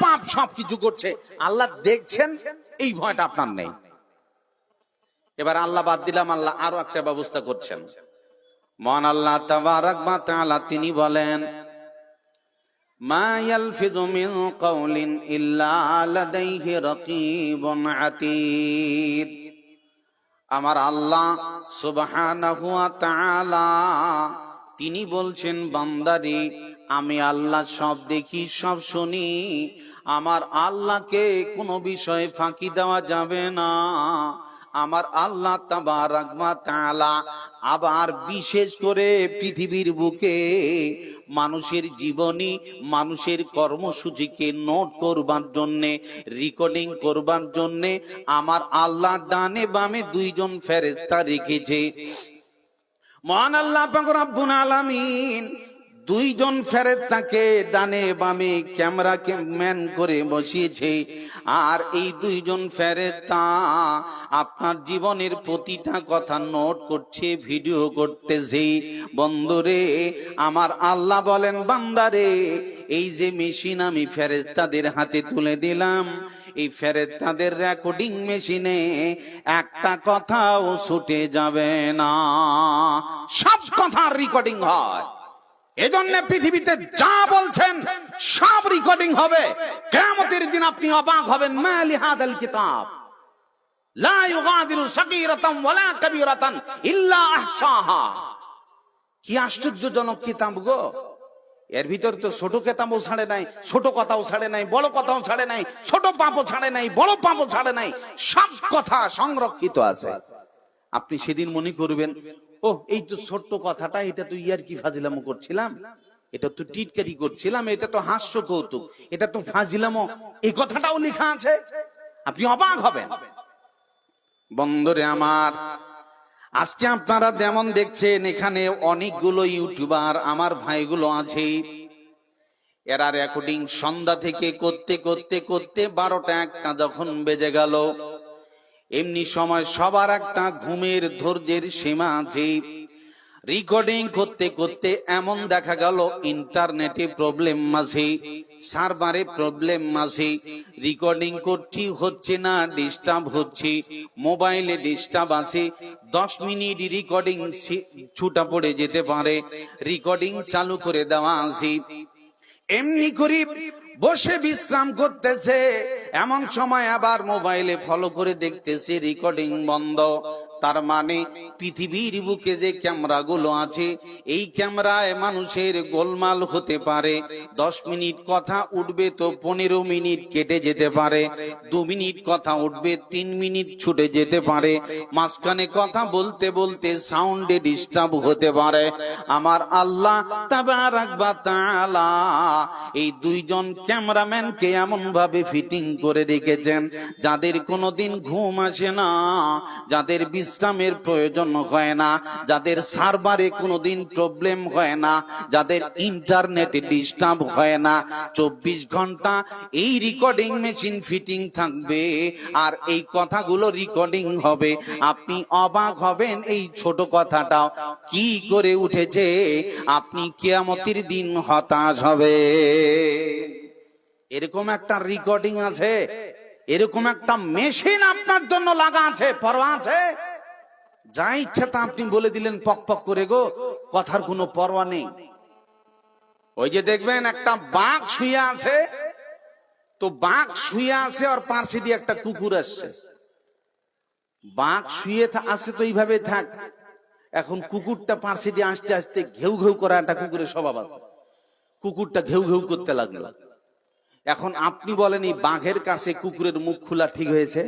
পাপ সবকিছু করছে, আল্লাহ দেখছেন, এই ভয়টা আপনার নেই। এবার আল্লাহ বাদ দিলাম, আল্লাহ আরো একটা ব্যবস্থা করছেন। মহান আল্লাহ তাবারাক ওয়া তাআলা তিনি বলেন, মা ইয়ালফিযু মিন কাওলিন ইল্লা লাদাইহি রাকীবুন আতীদ। আমার আল্লাহ সুবহানাহু ওয়া তাআলা তিনি বলছেন, বান্দারে আমি আল্লাহ সব দেখি, সব শুনি। আমার আল্লাহকে কোনো বিষয়ে ফাঁকি দেওয়া যাবে না। আমার আল্লাহ তাবারাক ওয়া তাআলা আবার বিশেষ করে পৃথিবীর বুকে মানুষের জীবনী, মানুষের কর্মসূচিকে নোট করবার জন্যে, রেকর্ডিং করবার জন্যে আমার আল্লাহ ডানে বামে দুইজন ফেরেশতা রেখেছে। মহান আল্লাহ পাক রব্বুল আলামিন দুইজন ফেরেশতাকে ডানে বামে ক্যামেরাকে ম্যান করে বসিয়েছে। আর এই দুইজন ফেরেশতা আপনার জীবনের প্রতিটা কথা নোট করছে, ভিডিও করতেছে। বন্ধুরে, আমার আল্লাহ বলেন, বান্দারে এই যে মেশিন আমি ফেরেশতাদের হাতে তুলে দিলাম, এই ফেরেশতাদের রেকর্ডিং মেশিনে একটা কথাও ছুটে যাবে না, সব কথা রেকর্ডিং হয়। এজন্য পৃথিবীতে যা বলছেন সব রেকর্ডিং হবে। কিয়ামতের দিন আপনি অবাক হবেন, মা লিহাদাল কিতাব লা ইউগাদিরু সাগীরাতান ওয়ালা কাবীরাতান ইল্লা আহসাহা। কি আশ্চর্যজনক কিতাব গো! এর ভিতর তো ছোট কিতাবও ছাড়ে নাই, ছোট কথাও ছাড়ে নাই, বড় কথাও ছাড়ে নাই, ছোট পাপও ছাড়ে নাই, বড় পাপও ছাড়ে নাই, সব কথা সংরক্ষিত আছে। আপনি সেদিন মনে করবেন, ও এই তো ছোট্ট কথাটা, এটা তো ইয়ারকি ফাজিলামো করছিলাম, এটা তো টিটকারি করছিলাম, এটা তো হাস্য কৌতুক, এটা তো ফাজিলামো, এই কথাটাও লেখা আছে। আপনি অবাক হবেন। বন্ধুরে আমার, আজকে আপনারা যেমন দেখছেন এখানে অনেকগুলো ইউটিউবার আমার ভাইগুলো আছে, এরা রেকর্ডিং সন্ধ্যা থেকে করতে করতে করতে 12টা 1টা যখন বেজে গেল, এমনি সময় সবার একটা ঘুমের ধৈর্যের সীমা আছে। রেকর্ডিং করতে করতে এমন দেখা গেল ইন্টারনেটে প্রবলেম আছে, সার্ভারে প্রবলেম আছে, রেকর্ডিং করছি হচ্ছে না, ডিস্টার্ব হচ্ছে, মোবাইলে ডিস্টার্ব আছে। 10 মিনিট রেকর্ডিং ছুটা পড়ে যেতে পারে, রেকর্ডিং চালু করে দেওয়া আছে। এমনি করে বসে বিশ্রাম করতেছে, এমন সময় আবার মোবাইলে ফলো করে দেখতেছে রেকর্ডিং বন্ধ। তার মানে পৃথিবীর বুকে যে ক্যামেরাগুলো আছে, এই ক্যামেরায় মানুষের গোলমাল হতে পারে। 10 মিনিট কথা উঠবে তো 15 মিনিট কেটে যেতে পারে, 2 মিনিট কথা উঠবে 3 মিনিট ছুটে যেতে পারে, মাঝখানে কথা বলতে বলতে সাউন্ডে ডিস্টার্ব হতে পারে। আমার আল্লাহ তাবারাক ওয়া তাআলা এই দুইজন ক্যামেরাম্যানকে এমন ভাবে ফিটিং করে রেখেছেন, যাদের কোনোদিন ঘুম আসে না, যাদের বিশ্রামের প্রয়োজন হয় না, যাদের সার্ভারে কোনোদিন প্রবলেম হয় না, যাদের ইন্টারনেটে ডিস্টার্ব হয় না, 24 ঘন্টা এই রেকর্ডিং মেশিন ফিটিং থাকবে আর এই কথাগুলো রেকর্ডিং হবে। আপনি অবাক হবেন, এই ছোট কথাটাও কি করে উঠেছে, আপনি কিয়ামতের দিন হতাশ হবে। এরকম একটা রেকর্ডিং আছে, এরকম একটা মেশিন আপনার জন্য লাগা আছে, পরোয়া আছে? যা ইচ্ছা তা আপনি বলে দিলেন পক পক করে গো, কথার কোনো পরোয়া নেই। ওই যে দেখবেন একটা বাঘ শুয়ে আছে, তো বাঘ শুয়ে আছে আর পাশে দিয়ে একটা কুকুর আসছে। বাঘ শুয়ে আছে তো এইভাবে থাক, এখন কুকুরটা পাশে দিয়ে আসতে আসতে ঘেউ ঘেউ করা একটা কুকুরের স্বভাব আছে, কুকুরটা ঘেউ ঘেউ করতে লাগলো। এখন আপনি বলেন, এই বাঘের কাছে কুকুরের মুখ খোলা ঠিক হয়েছে?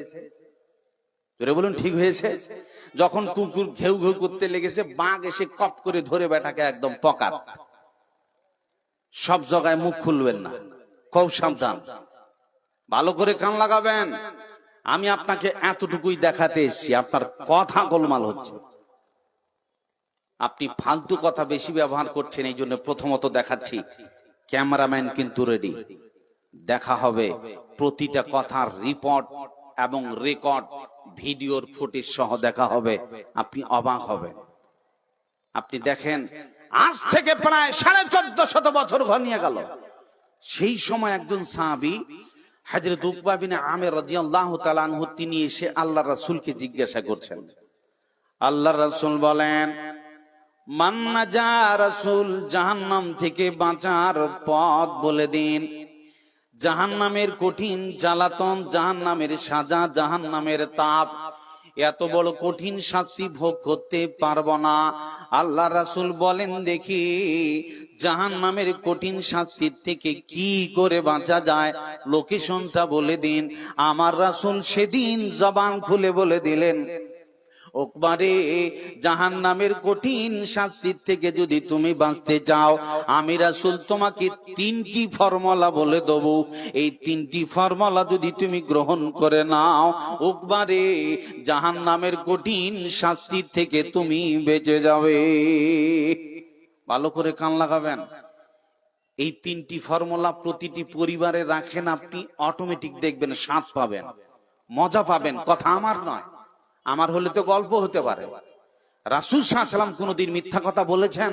বলুন ঠিক হয়েছে? যখন কুকুর ঘেউ ঘেউ করতে লেগেছে, বাঘ এসে কপ করে ধরে বেটাকে একদম পকার। সব জায়গায় মুখ খুলবেন না, খুব সাবধান, ভালো করে কান লাগাবেন। আমি আপনাকে এতটুকুই দেখাতে এসেছি, আপনার কথা গোলমাল হচ্ছে, আপনি ফালতু কথা বেশি ব্যবহার করছেন, এই জন্য প্রথমত দেখাচ্ছি। ক্যামেরাম্যান কিন্তু রেডি, দেখা হবে প্রতিটা কথার রিপোর্ট এবং রেকর্ড, ভিডিওর ফুটেজ সহ দেখা হবে। আপনি অবাক হবেন। আপনি দেখেন, আজ থেকে প্রায় 1450 বছর ঘনিয়ে গেল, সেই সময় একজন সাহাবী হযরত উকবা বিন আমির রাদিয়াল্লাহু তাআলা আনহু তিনি এসে আল্লাহর রাসূলকে জিজ্ঞাসা করছেন। আল্লাহর রাসূল বলেন, মান নাজা, রাসূল জাহান্নাম থেকে বাঁচার পথ বলে দিন। জাহান্নামের কঠিন জ্বালাতন, জাহান্নামের সাজা, জাহান্নামের তাপ, এত বড় কঠিন শাস্তি ভোগ করতে পারবো না। আল্লাহ রাসূল বলেন, দেখি জাহান্নামের কঠিন শাস্তির থেকে কি করে বাঁচা যায়, লোকেশনটা বলে দিন। আমার রাসূল সেদিন জবান খুলে বলে দিলেন, ওকবারে, জাহান্নামের কঠিন শাস্তির থেকে যদি তুমি বাঁচতে চাও, আমি রাসূল তোমাকে 3টি ফর্মুলা বলে দেব। এই 3টি ফর্মুলা যদি তুমি গ্রহণ করে নাও, ওকবারে, জাহান্নামের কঠিন শাস্তির থেকে তুমি বেঁচে যাবে। ভালো করে কান লাগাবেন। এই 3টি ফর্মুলা প্রতিটি পরিবারে রাখেন, আপনি অটোমেটিক দেখবেন স্বাদ পাবেন, মজা পাবেন। কথা আমার নয়, আমার হলে তো গল্প হতে পারে। রাসূল সাল্লাল্লাহু আলাইহি ওয়াসাল্লাম কোনদিন মিথ্যা কথা বলেছেন?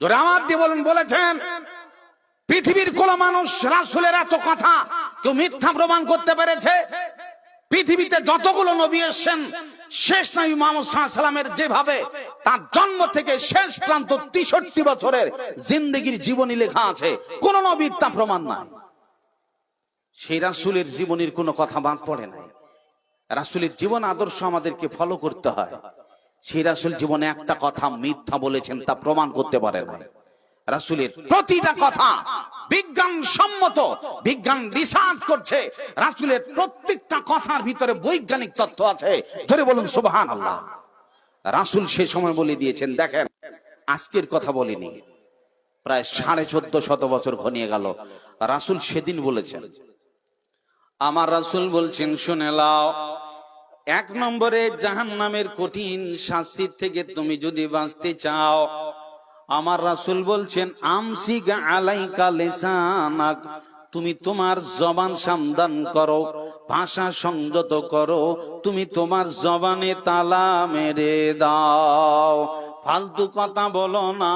জোরে আমার দিয়ে বলেন, বলেছেন? পৃথিবীর কোন মানুষ রাসূলের এত কথা কেউ মিথ্যা প্রমাণ করতে পেরেছে? পৃথিবীতে যতগুলো নবী এসেছেন, শেষ নবী মুহাম্মদ সাল্লাল্লাহু আলাইহি ওয়াসাল্লামের যেভাবে তার জন্ম থেকে শেষ পর্যন্ত 63 বছরের জিন্দেগীর জীবনী লেখা আছে, কোন নবীর তা প্রমাণ নাই। সেই রাসূলের জীবনীর কোনো কথা বাদ পড়ে নাই। রাসূলের জীবন আদর্শ আমাদেরকে ফলো করতে হয়। সেই রাসূল জীবনে একটা কথা মিথ্যা বলেছেন তা প্রমাণ করতে পারে না। রাসূলের প্রতিটা কথা বিজ্ঞান সম্মত, বিজ্ঞান রিসার্চ করছে। রাসূলের প্রত্যেকটা কথার ভিতরে বৈজ্ঞানিক তথ্য আছে। জোরে বলুন সুবহানাল্লাহ। রাসূল সে সময় বলে দিয়েছেন, দেখেন আজকের কথা বলিনি, প্রায় 1450 বছর ঘনিয়ে গেল। রাসূল সেদিন বলেছেন, আমার রাসূল বলছেন, শুনে নাও, 1 নম্বরে জাহান্নামের কঠিন শাস্তির থেকে তুমি যদি বাঁচতে চাও, আমার রাসূল বলছেন, আমসিক আলাইকা লিসানাক, তুমি তোমার জবান সাবধান করো, ভাষা সংযত করো, তুমি তোমার জবানে তালা মেরে দাও। ফালতু কথা বলো না,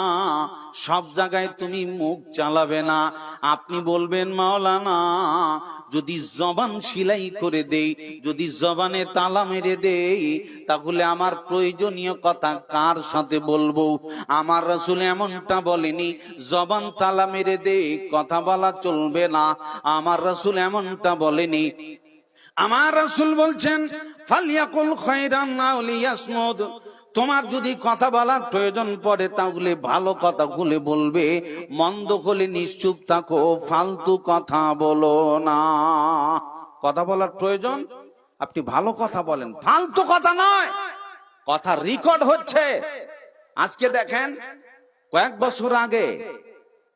সব জায়গায় তুমি মুখ চালাবে না। আপনি বলবেন, মাওলানা যদি জবান সিলাই করে দেই, যদি জবানে তালা মেরে দেই, তাহলে আমার প্রয়োজনীয় কথা কার সাথে বলবো? আমার রাসূল এমনটা বলেনি জবান তালা মেরে দেই কথা বলা চলবে না। আমার রাসূল এমনটা বলেনি। আমার রাসূল বলছেন, ফালিয়াকুল খায়রান আও লিয়াসমুদ, তোমার যদি কথা বলার প্রয়োজন পড়ে তাহলে ভালো কথা বলে বলবে, মন্দ হলে নিশ্চুপ থাকো, ফালতু কথা বলো না। কথা বলার প্রয়োজন, আপনি ভালো কথা বলেন, ফালতু কথা নয়। কথা রেকর্ড হচ্ছে। আজকে দেখেন, কয়েক বছর আগে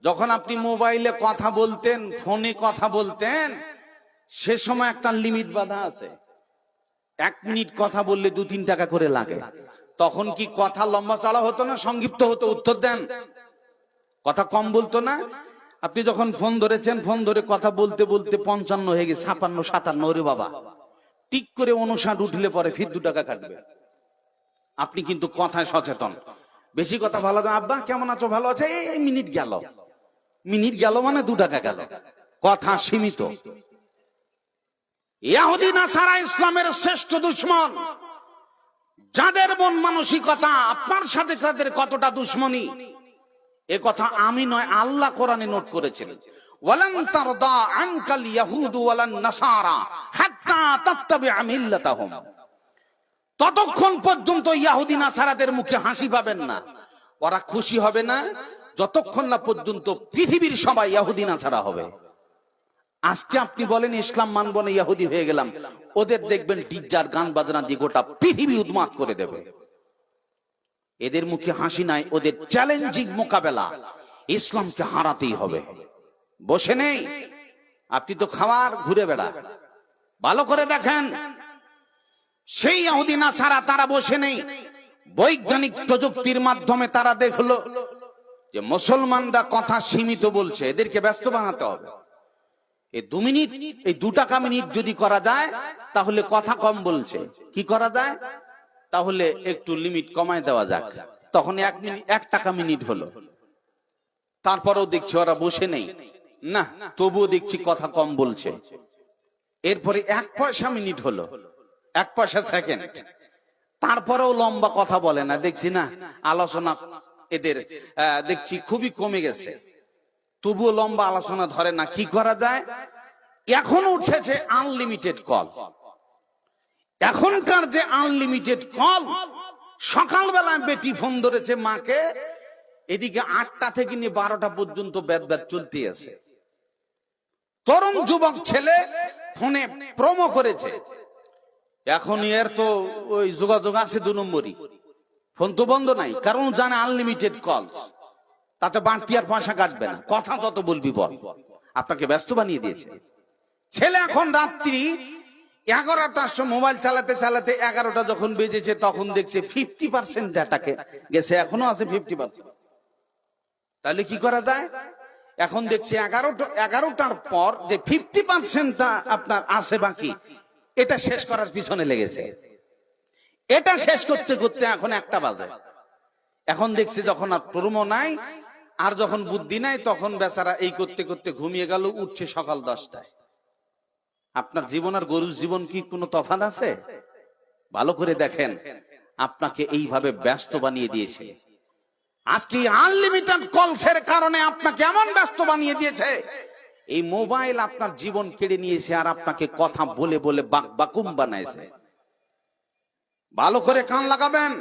যখন আপনি মোবাইলে কথা বলতেন, ফোনে কথা বলতেন, সে সময় একটা লিমিট বাঁধা আছে। 1 মিনিট কথা বললে 2-3 টাকা করে লাগে। তখন কি কথা লম্বা চড়া হতো না সংক্ষিপ্ত হতো? উত্তর দেন। কথা কম বলতো না? আপনি যখন ফোন ধরেছেন, ফোন ধরে কথা বলতে বলতে 55 হয়ে গেছে, 56, 57, ওরে বাবা, টিক করে 59 উঠলে পরে ফির 2 টাকা কাটবে। আপনি কিন্তু কথায় সচেতন। বেশি কথা ভালো না, আব্বা কেমন আছো, ভালো আছে, এই মিনিট গেল, মিনিট গেল মানে 2 টাকা গেল। কথা সীমিত। ইহুদি নাসারা ইসলামের শ্রেষ্ঠ দুশমন। যাদের মন মানসিকতা আপনার সাথে তাদের কতটা দুশমনী, এ কথা আমি নয়, আল্লাহ কোরআনে নোট করেছেন। ওয়ালান তারদা আনকাল ইয়াহুদু ওয়ালান নাসারা হাত্তা তাত্তাবিআ মিল্লাতাহুম, ততক্ষণ পর্যন্ত ইহুদি নাসারাদের মুখে হাসি পাবেন না, ওরা খুশি হবে না, যতক্ষণ না পর্যন্ত পৃথিবীর সবাই ইহুদি নাসারা হবে। আজকে আপনি বলেন ইসলাম মানব না, ইহুদি হয়ে গেলাম, ওদের দেখবেন ডিজার গান বাজনা দিয়ে গোটা পৃথিবী উন্মাদ করে দেবে। এদের মুখে হাসি নাই, ওদের চ্যালেঞ্জিং মোকাবেলা, ইসলামকে হারাতেই হবে। বসে নেই, আপনি তো খাওয়ার ঘুরে বেড়া। ভালো করে দেখেন, সেই ইহুদি নাসারা তারা বসে নেই, বৈজ্ঞানিক প্রযুক্তির মাধ্যমে তারা দেখলো যে মুসলমানরা কথা সীমিত বলছে, এদেরকে ব্যস্ত বানাতে হবে। এই 2 মিনিট, এই 2 টাকা মিনিট যদি করা যায় তাহলে কথা কম বলছে। কি করা যায়? তাহলে একটু লিমিট কমায় দেওয়া যাক। তখন 1 টাকা মিনিট হলো। তারপরেও দেখছি ওরা বসে নেই, না, তবুও দেখছি কথা কম বলছে। এরপরে 1 পয়সা মিনিট হলো, 1 পয়সা সেকেন্ড, তারপরেও লম্বা কথা বলে না। দেখছি না আলোচনা এদের দেখছি খুবই কমে গেছে, তবুও লম্বা আলোচনা ধরে না। কি করা যায়? এখন উঠেছে আনলিমিটেড কল। এখনকার যে আনলিমিটেড কল, সকালবেলায় বেটি ফোন ধরেছে মাকে, এদিকে 8টা থেকে নিয়ে 12টা পর্যন্ত ব্যাট ব্যাট চলতে আছে। তরুণ যুবক ছেলে ফোনে প্রোমো করেছে। এখন এর তো ওই যোগাযোগ আছে 2 নম্বরই, ফোন তো বন্ধ নাই, কারণ জানে আনলিমিটেড কল, তাতে বাড়তি আর পয়সা কাটবে না, কথা যত বলবি বল। আপনাকে ব্যস্ত বানিয়ে দিয়েছে। ছেলে এখন রাত্রি 11টার সময় মোবাইল চালাতে চালাতে 11টা যখন বেজেছে তখন দেখছে 50% ডাটাকে গেছে, এখনো আছে 50%। তাহলে কি করা যায়? এখন দেখছি 11টার পর যে 50%টা আপনার আছে বাকি, এটা শেষ করার পিছনে লেগেছে। এটা শেষ করতে করতে এখন 1টা বাজে। এখন দেখছি যখন আর প্রোমো নাই আর যখন বুদ্ধি নাই, তখন বেচারা এই করতে করতে ঘুমিয়ে গেল, উঠছে সকাল 10টায়। আপনার জীবন আর গরুর জীবন কি কোনো তফাৎ আছে? ভালো করে দেখেন, আপনাকে এইভাবে ব্যস্ত বানিয়ে দিয়েছে। আজকে আনলিমিটেড কলসের কারণে আপনাকে এমন ব্যস্ত বানিয়ে দিয়েছে, এই মোবাইল আপনার জীবন কেড়ে নিয়েছে আর আপনাকে কথা বলে বলে বাকুম বানাইছে। ভালো করে কান লাগাবেন।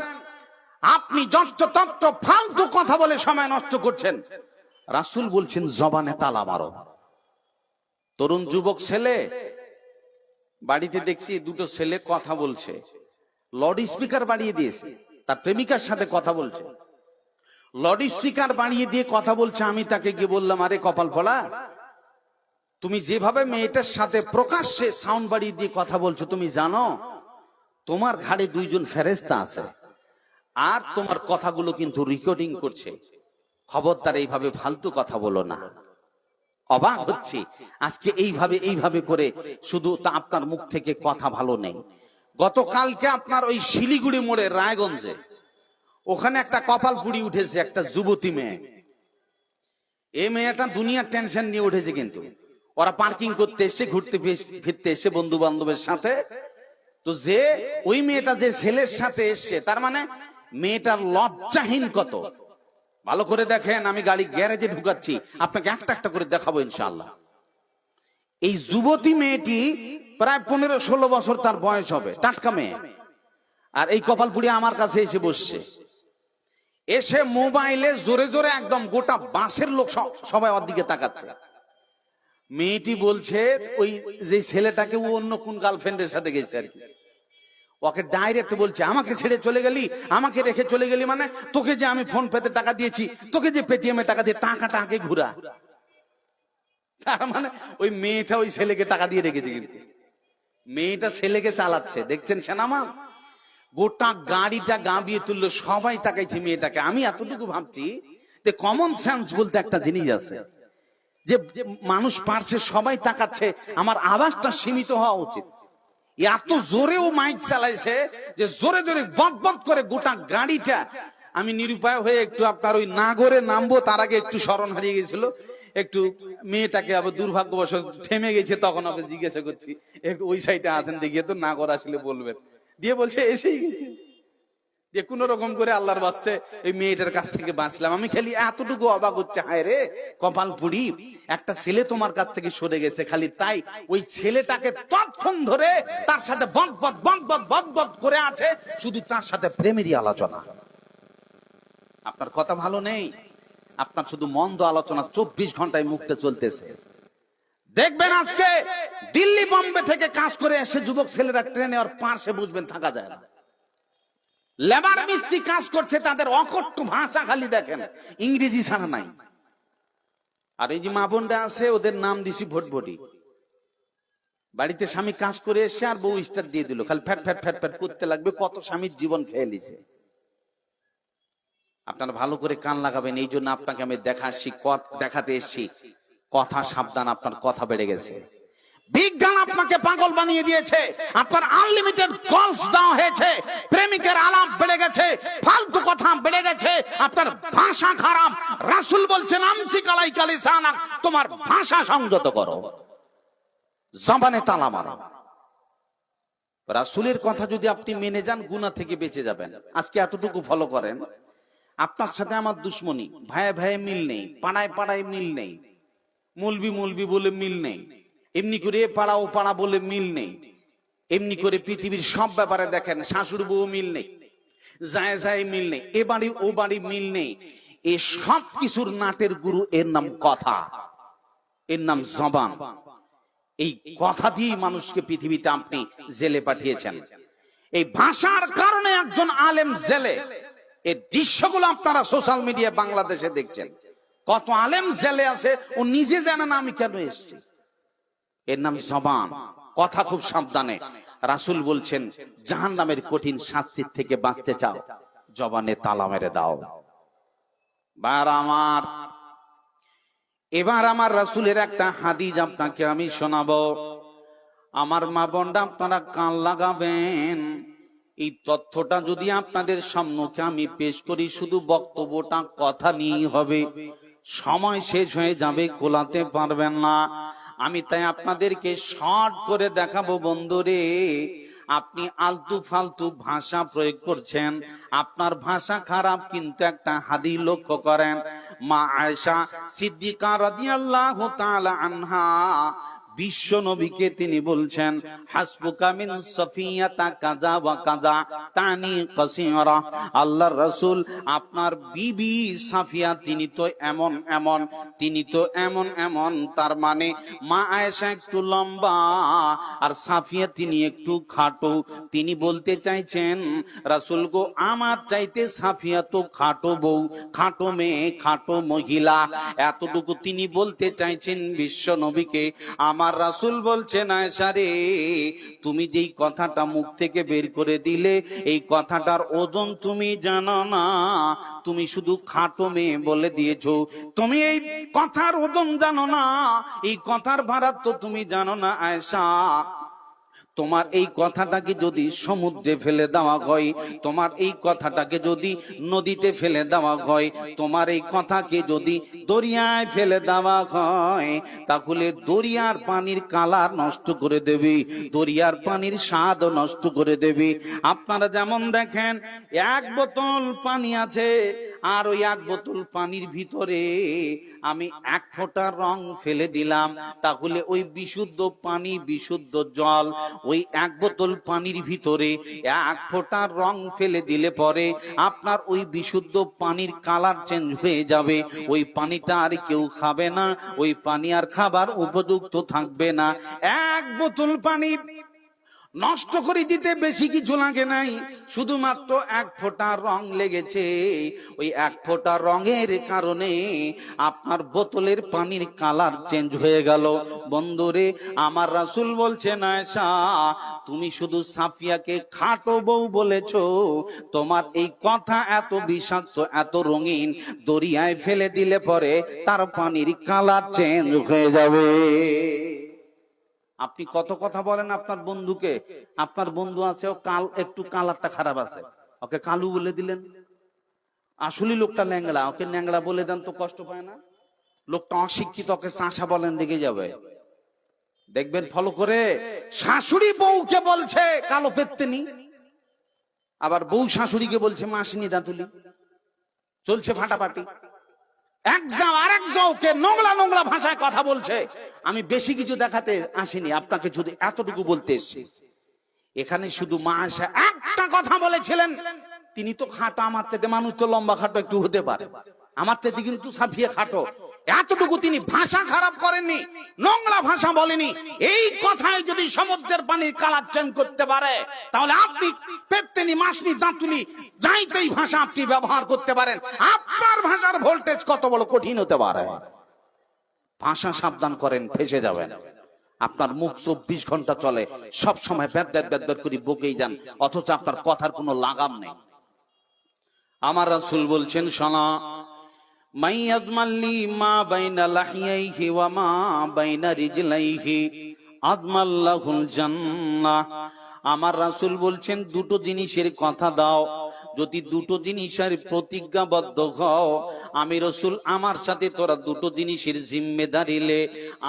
আপনি যত ফালতু কথা বলে সময় নষ্ট করছেন। রাসূল বলছেন জবানে তালা মারো। তরুণ যুবক ছেলে, বাড়িতে দেখছি 2টো ছেলে কথা বলছে, লাউড স্পিকার বাড়িয়ে দিয়েছে, তার প্রেমিকার সাথে কথা বলছে, লাউড স্পিকার বাড়িয়ে দিয়ে কথা বলছে। আমি তাকে গিয়ে বললাম, আরে কপাল ফোলা, তুমি যেভাবে মেয়েটার সাথে প্রকাশ্যে সাউন্ড বাড়িয়ে দিয়ে কথা বলছো, তুমি জানো তোমার ঘাড়ে 2 জন ফেরেশতা আছে আর তোমার কথাগুলো কিন্তু রেকর্ডিং করছে। খবরদার এইভাবে ফালতু কথা বলো না। অবাক হচ্ছে আজকে এইভাবে করে শুধু তা আপনার মুখ থেকে কথা ভালো নেই। গতকালকে আপনার ওই শিলিগুড়ি মোড়ে রায়গঞ্জে ওখানে একটা কপাল পুড়ি উঠেছে, একটা যুবতী মেয়ে। এই মেয়েটা দুনিয়ার টেনশন নিয়ে উঠেছে, কিন্তু ওরা পার্কিং করতে এসে, ঘুরতে ফিরতে এসে বন্ধু বান্ধবের সাথে। তো যে ওই মেয়েটা যে ছেলের সাথে এসছে, তার মানে মেয়েটার লজ্জাহীন কত। ভালো করে দেখেন, আমি গাড়ি গ্যারেজে ঢুকাচ্ছি, আপনাকে একটা একটা করে দেখাবো ইনশাআল্লাহ। এই যুবতী মেয়েটি প্রায় 15-16 বছর তার বয়স হবে, টাটকা মেয়ে। আর এই কপালপুরি আমার কাছে এসে বসছে, এসে মোবাইলে জোরে জোরে একদম গোটা বাসের লোক সবাই ওর দিকে তাকাচ্ছে। মেয়েটি বলছে ওই যে ছেলেটাকে ও অন্য কোন গার্লফ্রেন্ডের সাথে গেছে আর কি, ওকে ডাইরেক্ট বলছে, আমাকে ছেড়ে চলে গেলি, আমাকে রেখে চলে গেলি, মানে তোকে যে আমি ফোন পেতে টাকা দিয়েছি, তোকে যে পেটিএমে টাকা দিয়ে টাকাটা আগে ঘুরা। তার মানে ওই মেয়েটা ওই ছেলেকে টাকা দিয়ে রেখেছে, কিন্তু মেয়েটা ছেলেকে চালাচ্ছে। দেখছেন সেনামান, গোটা গাড়িটা গাঁবিয়ে তুললো, সবাই তাকাইছে মেয়েটাকে। আমি এতটুকু ভাবছি যে কমন সেন্স বলতে একটা জিনিস আছে, যে মানুষ পারছে, সবাই তাকাচ্ছে, আমার আওয়াজটা সীমিত হওয়া উচিত। এত জোরেও মাইক চালাইছে যে জোরে জোরে বক বক করে গোটা গাড়িটা। আমি নিরুপায় হয়ে একটু আপনার ওই নাগরে নামবো, তার আগে একটু স্মরণ হারিয়ে গেছিল, একটু মেয়েটাকে আবার দুর্ভাগ্যবশত থেমে গেছে, তখন ওকে জিজ্ঞাসা করছি একটু ওই সাইডে আছেন দেখিয়ে তো, নাগর আসলে বলবেন, দিয়ে বলছে এসেই গেছে। যে কোন রকম করে আল্লাহর বাঁচছে এই মেয়েটার কাছ থেকে বাঁচলাম। আমি খালি এতটুকু অবাক হচ্ছে, হায় রে কপাল পুড়ি, একটা ছেলে তোমার কাছ থেকে সরে গেছে, খালি তাই ওই ছেলেটাকে তৎক্ষণ ধরে তার সাথে বক করে আছে, শুধু তার সাথে প্রেমেরই আলোচনা। আপনার কথা ভালো নেই, আপনার শুধু মন্দ আলোচনা 24 ঘন্টায় মুখে চলতেছে। দেখবেন আজকে দিল্লি বোম্বে থেকে কাজ করে এসে যুবক ছেলেরা ট্রেনে আর পাশে বুঝবেন থাকা যায় না। লেবার মিস্ত্রি কাজ করছে, তাদের অকট্য ভাষা খালি দেখেন, ইংরেজি ছাড়া নাই। আর এই যে মা বোনরা আছে, ওদের নাম দিছি ভটভটি। বাড়িতে স্বামী কাজ করে এসে আর বউ স্টার্ট দিয়ে দিল, খালি ফ্যাট ফ্যাট ফ্যাট ফ্যাট করতে লাগবে, কত স্বামীর জীবন খেয়ে নিছে। আপনারা ভালো করে কান লাগাবেন, এই জন্য আপনাকে আমি দেখাতে এসছি। কথা সাবধান, আপনার কথা বেড়ে গেছে। বিজ্ঞান আপনাকে পাগল বানিয়ে দিয়েছে, আপনার আনলিমিটেড কলস দেওয়া হয়েছে, প্রেমিকের আলাপ বেড়ে গেছে, ফালতু কথা বেড়ে গেছে, আপনার ভাষা খারাপ। রাসূল বলছেন আমসিক আলাইকা লিসানাক, তোমার ভাষা সংযত করো, জবানে তালা মারো। রাসূলের কথা যদি আপনি মেনে যান গুনাহ থেকে বেঁচে যাবেন। আজকে এতটুকু ফলো করেন, আপনার সাথে আমার দুশ্মনী, ভাইয়ে ভাইয়ে মিল নেই, পাড়ায় পাড়ায় মিল নেই, মুলবি মুলবি বলে মিল নেই, এমনি করে পাড়া ও পাড়া বলে মিল নেই, এমনি করে পৃথিবীর সব ব্যাপারে দেখেন শাশুড়ি বউ মিল নেই, যায় যায় মিল নেই, এ বাড়ি ও বাড়ি মিল নেই। এ সব কিছুর নাটের গুরু এর নাম কথা, এর নাম জবান। এই কথা দিয়ে মানুষকে পৃথিবীতে আপনি জেলে পাঠিয়েছেন। এই ভাষার কারণে একজন আলেম জেলে, এই দৃশ্যগুলো আপনারা সোশ্যাল মিডিয়া বাংলাদেশে দেখছেন। কত আলেম জেলে আছে, ও নিজে জানে না আমি কেন এসেছি। এর নাম জবান, কথা খুব সাবধানে। রাসূল বলছেন জাহান্নামের কঠিন শাস্তির থেকে বাঁচতে চাও, জবানে তালা মেরে দাও। এবার আমার রাসূলের একটা হাদিস আপনাকে আমি শোনাবো। আমার মা বোনরা আপনারা কান লাগাবেন। এই তথ্যটা যদি আপনাদের সম্মুখে আমি পেশ করি, শুধু বক্তব্যটা কথা নিয়েই হবে, সময় শেষ হয়ে যাবে, কোলাতে পারবেন না। আমি তাই আপনাদেরকে শর্ট করে দেখাবো। বন্ধুরে, আপনি আলতু ফালতু ভাষা প্রয়োগ করছেন, আপনার ভাষা খারাপ। কিন্তু একটা হাদিস লক্ষ্য করেন, মা আয়েশা সিদ্দিকা রাদিয়াল্লাহু তাআলা আনহা বিশ্ব নবীকে তিনি বলছেন হাসবুকা মিন সাফিয়াতা কাযা ওয়া কাযা তানি কাসীরা। আল্লাহর রাসূল, আপনার বিবি সাফিয়া তিনি তো এমন এমন, তিনি তো এমন এমন। তার মানে মা আয়েশা একটু লম্বা আর সাফিয়া তিনি একটু খাটো। তিনি বলতে চাইছেন রাসূল গো, আমার চাইতে সাফিয়া তো খাটো বউ, খাটো মেয়ে, খাটো মহিলা। এতটুকু তিনি বলতে চাইছেন বিশ্ব নবীকে। আমার রাসূল বলছেন আয়েশা রে, তুমি যেই কথাটা মুখ থেকে বের করে দিলে, এই কথাটার ওজন তুমি জানো না। তুমি শুধু খাটো মেয়ে বলে দিয়েছো, তুমি এই কথার ওজন জানো না, এই কথার ভারাত্ম তুমি জানো না আয়েশা। তোমার এই কথাটাকে যদি সমুদ্রে ফেলে দেওয়া হয়, তোমার এই কথাটাকে যদি নদীতে ফেলে দেওয়া হয়, তোমার এই কথাকে যদি দরিয়ায় ফেলে দেওয়া হয়, তাহলে দরিয়ার পানির কালার নষ্ট করে দেবে, দরিয়ার পানির স্বাদ নষ্ট করে দেবে। আপনারা যেমন দেখেন, এক বোতল পানি আছে, আর ওই এক বোতল পানির ভিতরে আমি এক ফোঁটা রং ফেলে দিলাম, তাহলে ওই বিশুদ্ধ পানি, বিশুদ্ধ জল, ওই এক বোতল পানির ভিতরে এক ফোঁটা রং ফেলে দিলে পরে আপনার ওই বিশুদ্ধ পানির কালার চেঞ্জ হয়ে যাবে। ওই পানিটা আর কেউ খাবে না, ওই পানি আর খাবার উপযুক্ত থাকবে না। এক বোতল পানি নষ্ট করে দিতে বেশি কিছু লাগে নাই, শুধুমাত্র এক ফোঁটা রং লেগেছে। ওই এক ফোঁটা রঙের কারণে আপনার বোতলের পানির কালার চেঞ্জ হয়ে গেল। বন্ধুরে, আমার রাসূল বলছেন আয়েশা, তুমি শুধু সাফিয়াকে খাটো বউ বলেছো, তোমার এই কথা এত বিষাক্ত, এত রঙিন, দরিয়ায় ফেলে দিলে পরে তার পানির কালার চেঞ্জ হয়ে যাবে। আপনি কত কথা বলেন আপনার বন্ধুকে, আপনার বন্ধু আছে ও কাল একটু কালারটা খারাপ আছে, ওকে কালু বলে দিলেন। আসলে লোকটা ল্যাংড়া, ওকে ল্যাংড়া বলে দেন তো কষ্ট পায় না। লোকটা অশিক্ষিত, ওকে চাষা বলেন, রেগে যাবে। দেখবেন ফলো করে, শাশুড়ি বউকে বলছে কালো পেত্তেনি, আবার বউ শাশুড়িকে বলছে মাসিনি দাঁতুলি, চলছে ফাটাফাটি। এক যাও আরেক যাওকে নোংরা নোংরা ভাষায় কথা বলছে। আমি বেশি কিছু দেখাতে আসিনি, আপনাকে শুধু এতটুকু বলতে এসেছি। এখানে শুধু মা আয়েশা একটা কথা বলেছিলেন, তিনি তো খাটো, আমার থেকে মানুষ তো লম্বা খাটো একটু হতে পারে, আমার থেকে কিন্তু সাফিয়া খাটো। এতটুকু তিনি ভাষা খারাপ করেননি, নোংরা ভাষা বলেনি। এই কথায় যদি সমুদ্রের পানির কালার চেঞ্জ করতে পারে, তাহলে আপনি পেত্তেনি, মাসনি, দাঁতুলি, যাইতেই ভাষা আপনি ব্যবহার করতে পারেন। আপনার ভাষার ভোল্টেজ কত বড় কঠিন হতে পারে। ভাষা সাবধান করেন, ফেসে যাবেন। আপনার মুখ 24 ঘন্টা চলে, সব সময় ব্যাদ করে বকেই যান, অথচ আপনার কথার কোনো লাগাম নেই। আমার রাসূল বলছেন, শোনা, মাইয়াজমাল্লি মা বাইনা লাহিয়াইহি ওয়া মা বাইনা রিজলাইহি, আদমাল্লাহুল জান্নাহ। আমার রাসূল বলছেন দুটো জিনিসের কথা দাও, যদি দুটো জিনিসের প্রতিজ্ঞাবদ্ধ হও, আমি রাসূল আমার সাথে তোরা দুটো জিনিসের জিম্মেদারি লে,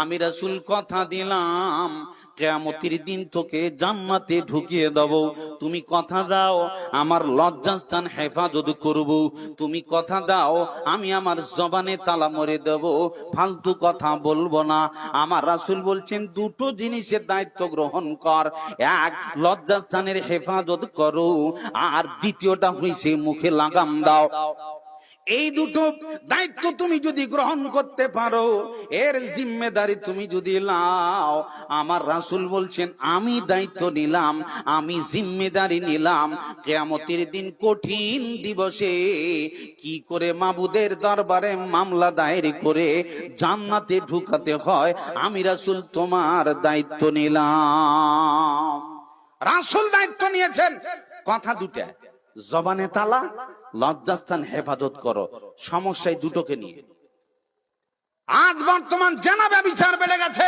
আমি রাসূল কথা দিলাম কিয়ামতের দিন তোকে জান্নাতে ঢুকিয়ে দেব। তুমি কথা দাও আমার লজ্জাস্থান হেফাজত করব, তুমি কথা দাও আমি আমার জবানে তালা মরে দেব, ফালতু কথা বলবো না। আমার রাসূল বলছেন দুটো জিনিসের দায়িত্ব গ্রহণ কর, এক লজ্জাস্থানের হেফাজত করো, আর দ্বিতীয়টা হইছে মুখে লাগাম দাও। এই দুটো দায়িত্ব তুমি যদি গ্রহণ করতে পারো, এর জিম্মেদারি তুমি যদি নাও, আমার রাসূল বলছেন আমি দায়িত্ব নিলাম, আমি জিম্মেদারি নিলাম, কিয়ামতের দিন কঠিন দিবসে কি করে মাবুদের দরবারে মামলা দায়ের করে জান্নাতে ঢুকাতে হয়, আমি রাসূল তোমার দায়িত্ব নিলাম। রাসূল দায়িত্ব নিয়েছেন, কথা দুটা, জবানে তালা, লজ্জাস্থান হেফাজত করো। সমস্যায় দুটোকে নিয়ে আজ বর্তমান জানা ব্যভিচার বেড়ে গেছে,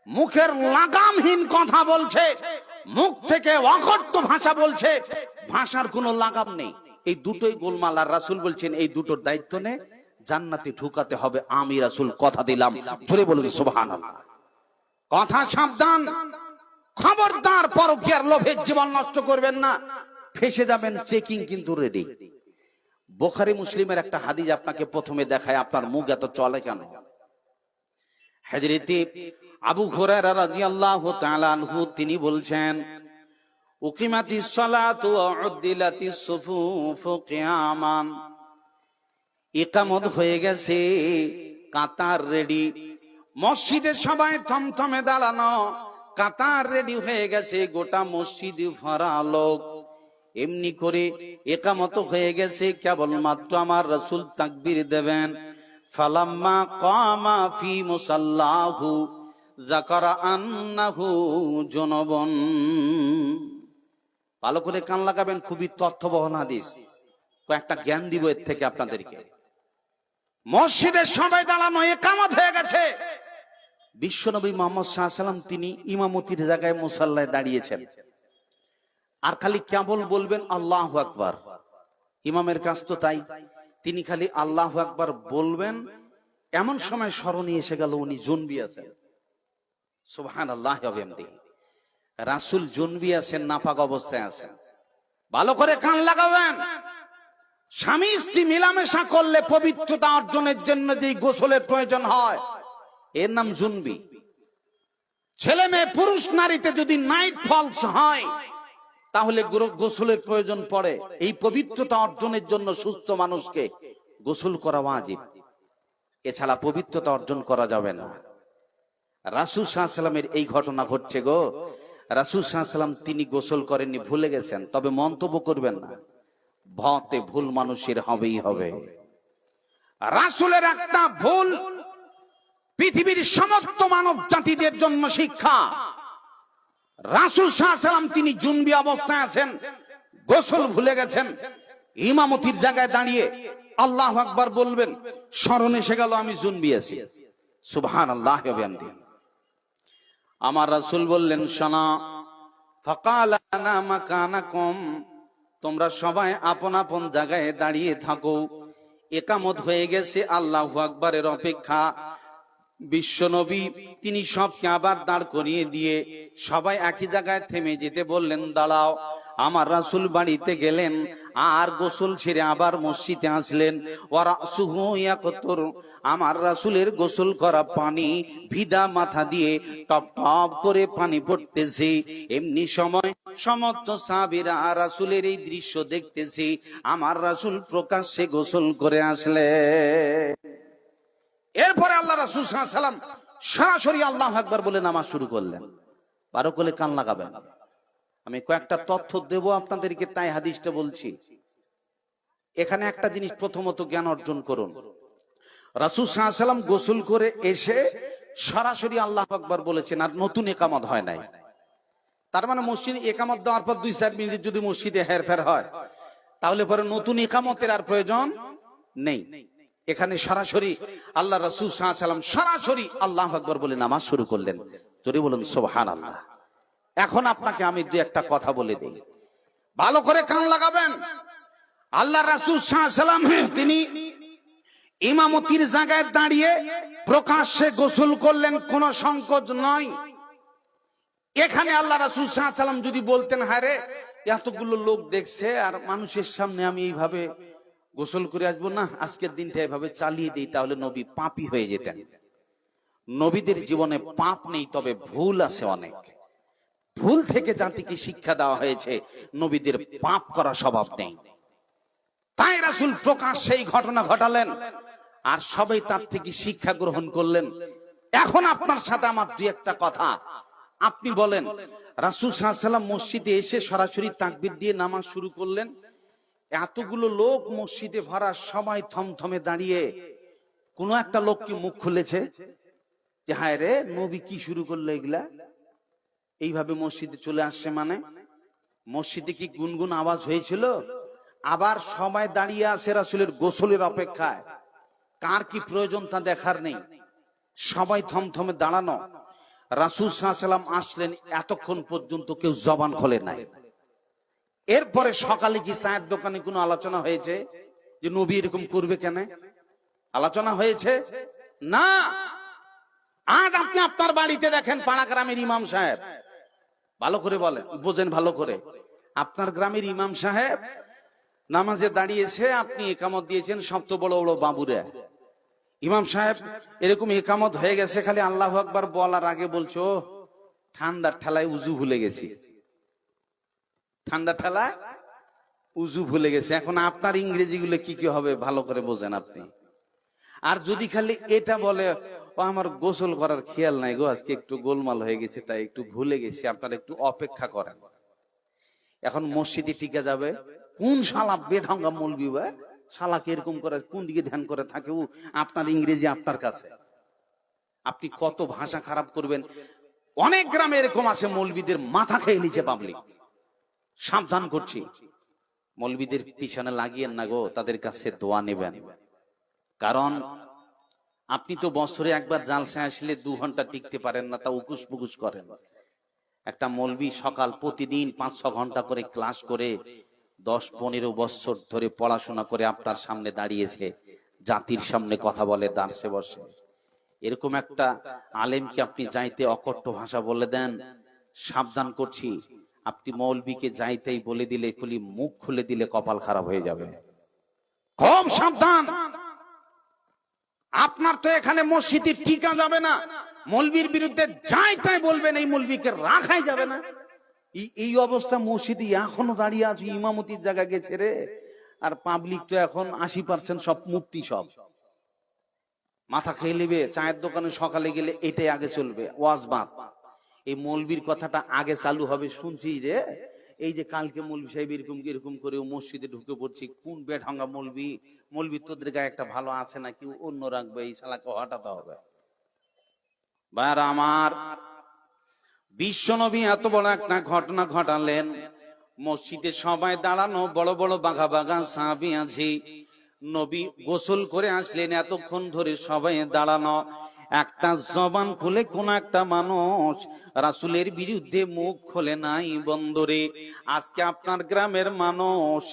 মুখের লাগামহীন কথা বলছে, মুখ থেকে অকথ্য ভাষা বলছে, ভাষার কোনো লাগাম নেই। এই দুটোই গোলমাল। আর রাসূল বলছেন এই দুটোর দায়িত্ব নে, জান্নাতে ঢুকাতে হবে, আমি রাসূল কথা দিলাম। জোরে বলুন সুবহানাল্লাহ। কথা সাবধান, খবরদার পরকীয়ার লোভে জীবন নষ্ট করবেন না, ফেসে যাবেন। চেকিং কিন্তু রেডি। বুখারী মুসলিমের একটা হাদিস আপনাকে প্রথমে দেখায়, আপনার মুখ এত চলে কেন? হযরত আবু হুরায়রা রাদিয়াল্লাহু তাআলা আনহু তিনি বলছেন, উকিমাতিস সালাতু ওয়া উদ্দিলাতিস সুফুফু কিয়ামান, ইকামত হয়ে গেছে, কাতার রেডি, মসজিদে সবাই থমথমে দাঁড়ানো, কাতার রেডি হয়ে গেছে, গোটা মসজিদ ভরা লোক। এমনি করে একামত হয়ে গেছে, কেবলমাত্র আমার রাসূল তাকবীর দেবেন। ফালাম্মা কামা ফি মুসাল্লাহু যাকারা আন্নাহু জুনুবুন। ভালো করে কান লাগাবেন, খুবই তথ্যবহ হাদিস, কয়েকটা জ্ঞান দিব এর থেকে আপনাদেরকে। মসজিদের সবাই দাঁড়ানো, একামত হয়ে গেছে, বিশ্বনবী মুহাম্মদ সাল্লাল্লাহু আলাইহি ওয়াসাল্লাম তিনি ইমামতির জায়গায় মুসাল্লায় দাঁড়িয়েছেন, আর খালি কেবল বলবেন আল্লাহু আকবার। ইমামের কাজ তো তাই, তিনি খালি আল্লাহু আকবার বলবেন। এমন সময় স্মরণে এসে গেল উনি জুনবি আছেন। সুবহানাল্লাহি ওয়া বিহামদিহি। রাসূল জুনবি আছেন, নাপাক অবস্থায় আছেন। ভালো করে কান লাগাবেন। স্বামী স্ত্রী মিলামেশা করলে পবিত্রতা অর্জনের জন্য যে গোসলের প্রয়োজন হয়, এর নাম জুনবি। ছেলে মেয়ে পুরুষ নারীতে যদি নাইট ফলস হয়, তাহলে গোসলের প্রয়োজন পড়ে। এই পবিত্রতা অর্জনের জন্য সুস্থ মানুষকে গোসল করা ওয়াজিব, এছাড়া পবিত্রতা অর্জন করা যাবে না। রাসূল সাল্লাল্লাহু আলাইহি ওয়াসাল্লামের এই ঘটনা ঘটছে গো। রাসূল সাল্লাল্লাহু আলাইহি ওয়াসাল্লাম তিনি গোসল করেননি, ভুলে গেছেন। তবে মন্তব্য করবেন না, ভতে ভুল মানুষের হবেই হবে। রাসূলের একটা ভুল পৃথিবীর সমস্ত মানব জাতিদের জন্য শিক্ষা। রাসূল সাল্লাল্লাহু আলাইহি ওয়াসাল্লাম তিনি জুনবি অবস্থায় আছেন, গোসল ভুলে গেছেন, ইমামতির জায়গায় দাঁড়িয়ে আল্লাহু আকবার বলবেন, স্মরণ এসে গেল আমি জুনবি আছি। সুবহানাল্লাহি ওয়া বিহামদিহি। আমার রাসূল বললেন, শোনা, ফাকালা আনা মাকানাকুম, তোমরা সবাই আপন আপন জায়গায় দাঁড়িয়ে থাকো, একামত হয়ে গেছে, আল্লাহু আকবারের অপেক্ষা। বিশ্বনবী তিনি সবকে আবার দাঁড় করিয়ে দিয়ে সবাই একই জায়গায় থেমে যেতে বললেন, দাঁড়াও। আমার রাসূল বাড়িতে গেলেন, আর গোসল ছেড়ে আবার মসজিদে আসলেন। ওয়ারাসুহু ইয়াকতুর, আমার রাসূলের গোসল করা পানি ভিদা মাথা দিয়ে টপ টপ করে পানি পড়তেছে। এমনি সময় সমস্ত সাহাবীরা রাসূলের এই দৃশ্য দেখতেছে। আমার রাসূল প্রকাশ্যে গোসল করে আসলেন। এরপরে আল্লাহ রাসূল সাল্লাল্লাহু আলাইহি ওয়াসাল্লাম সরাসরি আল্লাহু আকবার বলে নামাজ শুরু করলেন। বারো করে কান লাগাবেন। আমি কয়েকটা তথ্য দেব আপনাদেরকে, তাই হাদিসটা বলছি। এখানে একটা জিনিস প্রথমত জ্ঞান অর্জন করুন। রাসূল সাল্লাল্লাহু আলাইহি ওয়াসাল্লাম গোসল করে এসে সরাসরি আল্লাহু আকবার বলেছেন, আর নতুন ইকামত হয় নাই। তার মানে মসজিদে ইকামত দেওয়ার পর 2-4 মিনিট যদি মসজিদে হেরফের হয়, তাহলে পরে নতুন ইকামতের আর প্রয়োজন নেই। এখানে সরাসরি আল্লাহ রাসূল সাল্লাল্লাহু আলাইহি ওয়াসাল্লাম সরাসরি আল্লাহু আকবার বলে নামাজ শুরু করলেন। জোরে বলুন সুবহানাল্লাহ। এখন আপনাকে আমি দুই একটা কথা বলে দিই, ভালো করে কান লাগাবেন। আল্লাহ রাসূল সাল্লাল্লাহু আলাইহি ওয়াসাল্লাম তিনি ইমামতির জায়গায় দাঁড়িয়ে প্রকাশ্যে গোসল করলেন, কোনো সংকোচ নয়। এখানে আল্লাহ রাসূল সাল্লাল্লাহু আলাইহি ওয়াসাল্লাম যদি বলতেন, হ্যাঁ রে এতগুলো লোক দেখছে আর মানুষের সামনে আমি এইভাবে গোসল করে আসবো না, আজকের দিনটা এভাবে চালিয়ে দিই, তাহলে নবী পাপী হয়ে যেতেন। নবীদের জীবনে পাপ নেই, তবে ভুল আছে অনেক। ভুল থেকে জাতিকে শিক্ষা দেওয়া হয়েছে, নবীদের পাপ করা স্বভাব নেই। তাই রাসূল প্রকাশ্যে এই ঘটনা ঘটালেন আর সবাই তার থেকে শিক্ষা গ্রহণ করলেন। এখন আপনার সাথে আমার দুই একটা কথা, আপনি বলেন রাসূল সাল্লাল্লাহু আলাইহি ওয়াসাল্লাম মসজিদে এসে সরাসরি তাকবীর দিয়ে নামাজ শুরু করলেন, এতগুলো লোক মসজিদে ভরা, সবাই থমথমে দাঁড়িয়ে, কোন একটা লোক কি মুখ খুলেছে যে হায় রে নবী কি শুরু করলো এগুলা, এইভাবে মসজিদে চলে আসছে? মানে মসজিদে কি গুনগুন আওয়াজ হয়েছিল? আবার সবাই দাঁড়িয়ে আছে রাসূলের গোসলের অপেক্ষায়, কার কি প্রয়োজন তা দেখার নেই, সবাই থমথমে দাঁড়ানো। রাসূল সাল্লাল্লাহু আলাইহি ওয়াসাল্লাম আসলেন, এতক্ষণ পর্যন্ত কেউ জবান খোলে নাই। এরপরে সকালে কি চায়ের দোকানে কোনো আলোচনা হয়েছে যে নবী এরকম করবে কেন? আলোচনা হয়েছে না। আজ আপনি আপনার বাড়িতে দেখেন পাড়া গ্রামের ইমাম সাহেব, ভালো করে বলেন, বোঝেন ভালো করে, আপনার গ্রামের ইমাম সাহেব নামাজে দাঁড়িয়েছে, আপনি একামত দিয়েছেন, সবচেয়ে বড় বড় বাবুরা ইমাম সাহেব এরকম একামত হয়ে গেছে, খালি আল্লাহু আকবার বলার আগে বলছো ঠান্ডার ঠেলায় উজু ভুলে গেছি, ঠান্ডা ঠেলায় উজু ভুলে গেছে। এখন আপনার ইংরেজি গুলো কি কি হবে ভালো করে বোঝেন আপনি। আর যদি খালি এটা বলে ও আমার গোসল করার খেয়াল নাই গো, আজকে একটু গোলমাল হয়ে গেছে তাই একটু ভুলে গেছি, আপনারা একটু অপেক্ষা করেন। এখন মসজিদে টিকে যাবে কোন শালা বেঢঙ্গা মৌলবি, শালাকে এরকম করে কোন দিকে ধ্যান করে থাকে ও? আপনার ইংরেজি আপনার কাছে, আপনি কত ভাষা খারাপ করবেন। অনেক গ্রামে এরকম আছে মৌলবিদের মাথা খেয়ে নিচে পাবলিক। সাবধান করছি, মৌলবিদের পিছনে লাগিয়েন না গো, তাদের কাছে দোয়া নেবেন। কারণ আপনি তো বছরে একবার জালসায় আসলে 2 ঘন্টা টিকতে পারেন না, তা উকুস পুকুস করেন। একটা মৌলবি সকাল প্রতিদিন 5-6 ঘন্টা করে ক্লাস করে 10-15 বছর ধরে পড়াশোনা করে আপনার সামনে দাঁড়িয়েছে, জাতির সামনে কথা বলে দার্সে বসে। এরকম একটা আলেমকে আপনি যাইতে অকট্ট ভাষা বলে দেন, সাবধান করছি। আপনি মৌলবীকে যাইতেই বলে দিলে, খুলি মুখ খুলে দিলে কপাল খারাপ হয়ে যাবে। খুব সাবধান। আপনার তো এখানে মসজিদে টিকা যাবে না, মৌলবীর বিরুদ্ধে যাই তাই বলবেন, এই মৌলবীকে রাখাই যাবে না। এই অবস্থা মসজিদে এখনো দাঁড়িয়ে আছে, ইমামতির জায়গা গেছে রে। আর পাবলিক তো এখন 80% সব মুফতি, সব মাথা খেয়ে নেবে। চায়ের দোকানে সকালে গেলে এটাই আগে চলবে, ওয়াজ বাদ। এই মৌলবীর কথাটা আগে চালু হবে শুনছি রে। এই যে কালকে মৌলবী সাহেব এরকম এরকম করে মসজিদে ঢুকে পড়ছি, কোন বেঢঙ্গা মৌলবী, মৌলবী তোদের গায়ে একটা ভালো আছে নাকি অন্য রাখবে, এই শালাকে হটাতে হবে। ভাইরা আমার, বিশ্বনবী এত বড় একটা ঘটনা ঘটালেন, মসজিদে সবাই দাঁড়ানো, বড় বড় বাঘা বাঘা সাহাবী আছে। নবী গোসল করে আসলেন, এতক্ষণ ধরে সবাই দাঁড়ানো, একটা জবান খুলে কোন একটা মানুষ রাসূলের বিরুদ্ধে মুখ খোলে নাই। বন্দরে আজকে আপনার গ্রামের মানুষ,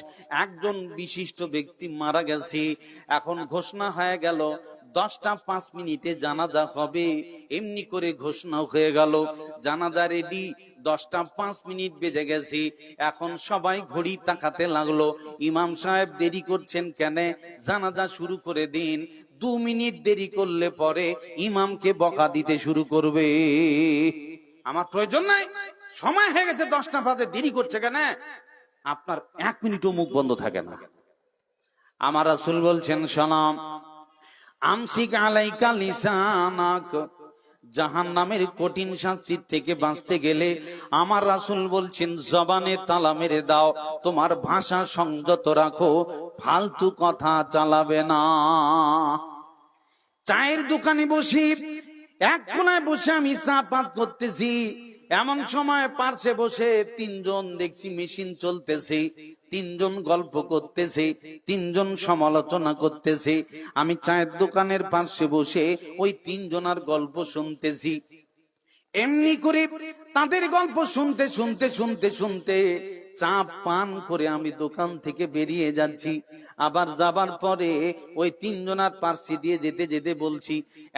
একজন বিশিষ্ট ব্যক্তি মারা গেছে, এখন ঘোষণা হয়ে গেল 10টা 5 মিনিটে জানাজা হবে, এমনি করে ঘোষণা হয়ে গেল, জানাজা রেডি। 10টা 5 মিনিট বেজে গেছে, এখন সবাই ঘড়ি তাকাতে লাগলো, ইমাম সাহেব দেরি করছেন কেন, জানাজা শুরু করে দিন। 2 মিনিট দেরি করলে পরে ইমামকে বকা দিতে শুরু করবে। আমার প্রয়োজন নাই, সময় হয়ে গেছে 10টা বাজে, দেরি করছে কেন? আপনার 1 মিনিটও মুখ বন্ধ থাকে না। আমার রাসূল বলছেন, শোনাম, আমসিক আলাইকা লিসানাক, জাহান্নামের কঠিন শাস্তির থেকে বাঁচতে গেলে আমার রাসূল বলছেন জবানে তালা মেরে দাও, তোমার ভাষা সংযত রাখো, ফালতু কথা চালাবে না। চায়ের দোকানে বসি, এক কোনায় বসে আমি চা পান করতেছি, এমন সময় পার্শ্বে বসে 3 জন দেখছি মেশিন চলতেছে, 3 জন গল্প করতেছে, 3 জন সমালোচনা করতেছে। আমি চায়ের দোকানের পাশে বসে ওই 3 জনের গল্প শুনতেছি। এমনি করে তাদের গল্প শুনতে শুনতে শুনতে শুনতে চা পান করে আমি দোকান থেকে বেরিয়ে যাচ্ছি। আবার যাবার পরে ওই তিনজনার পার্শ্বে দিয়ে যেতে যেতে বলছি,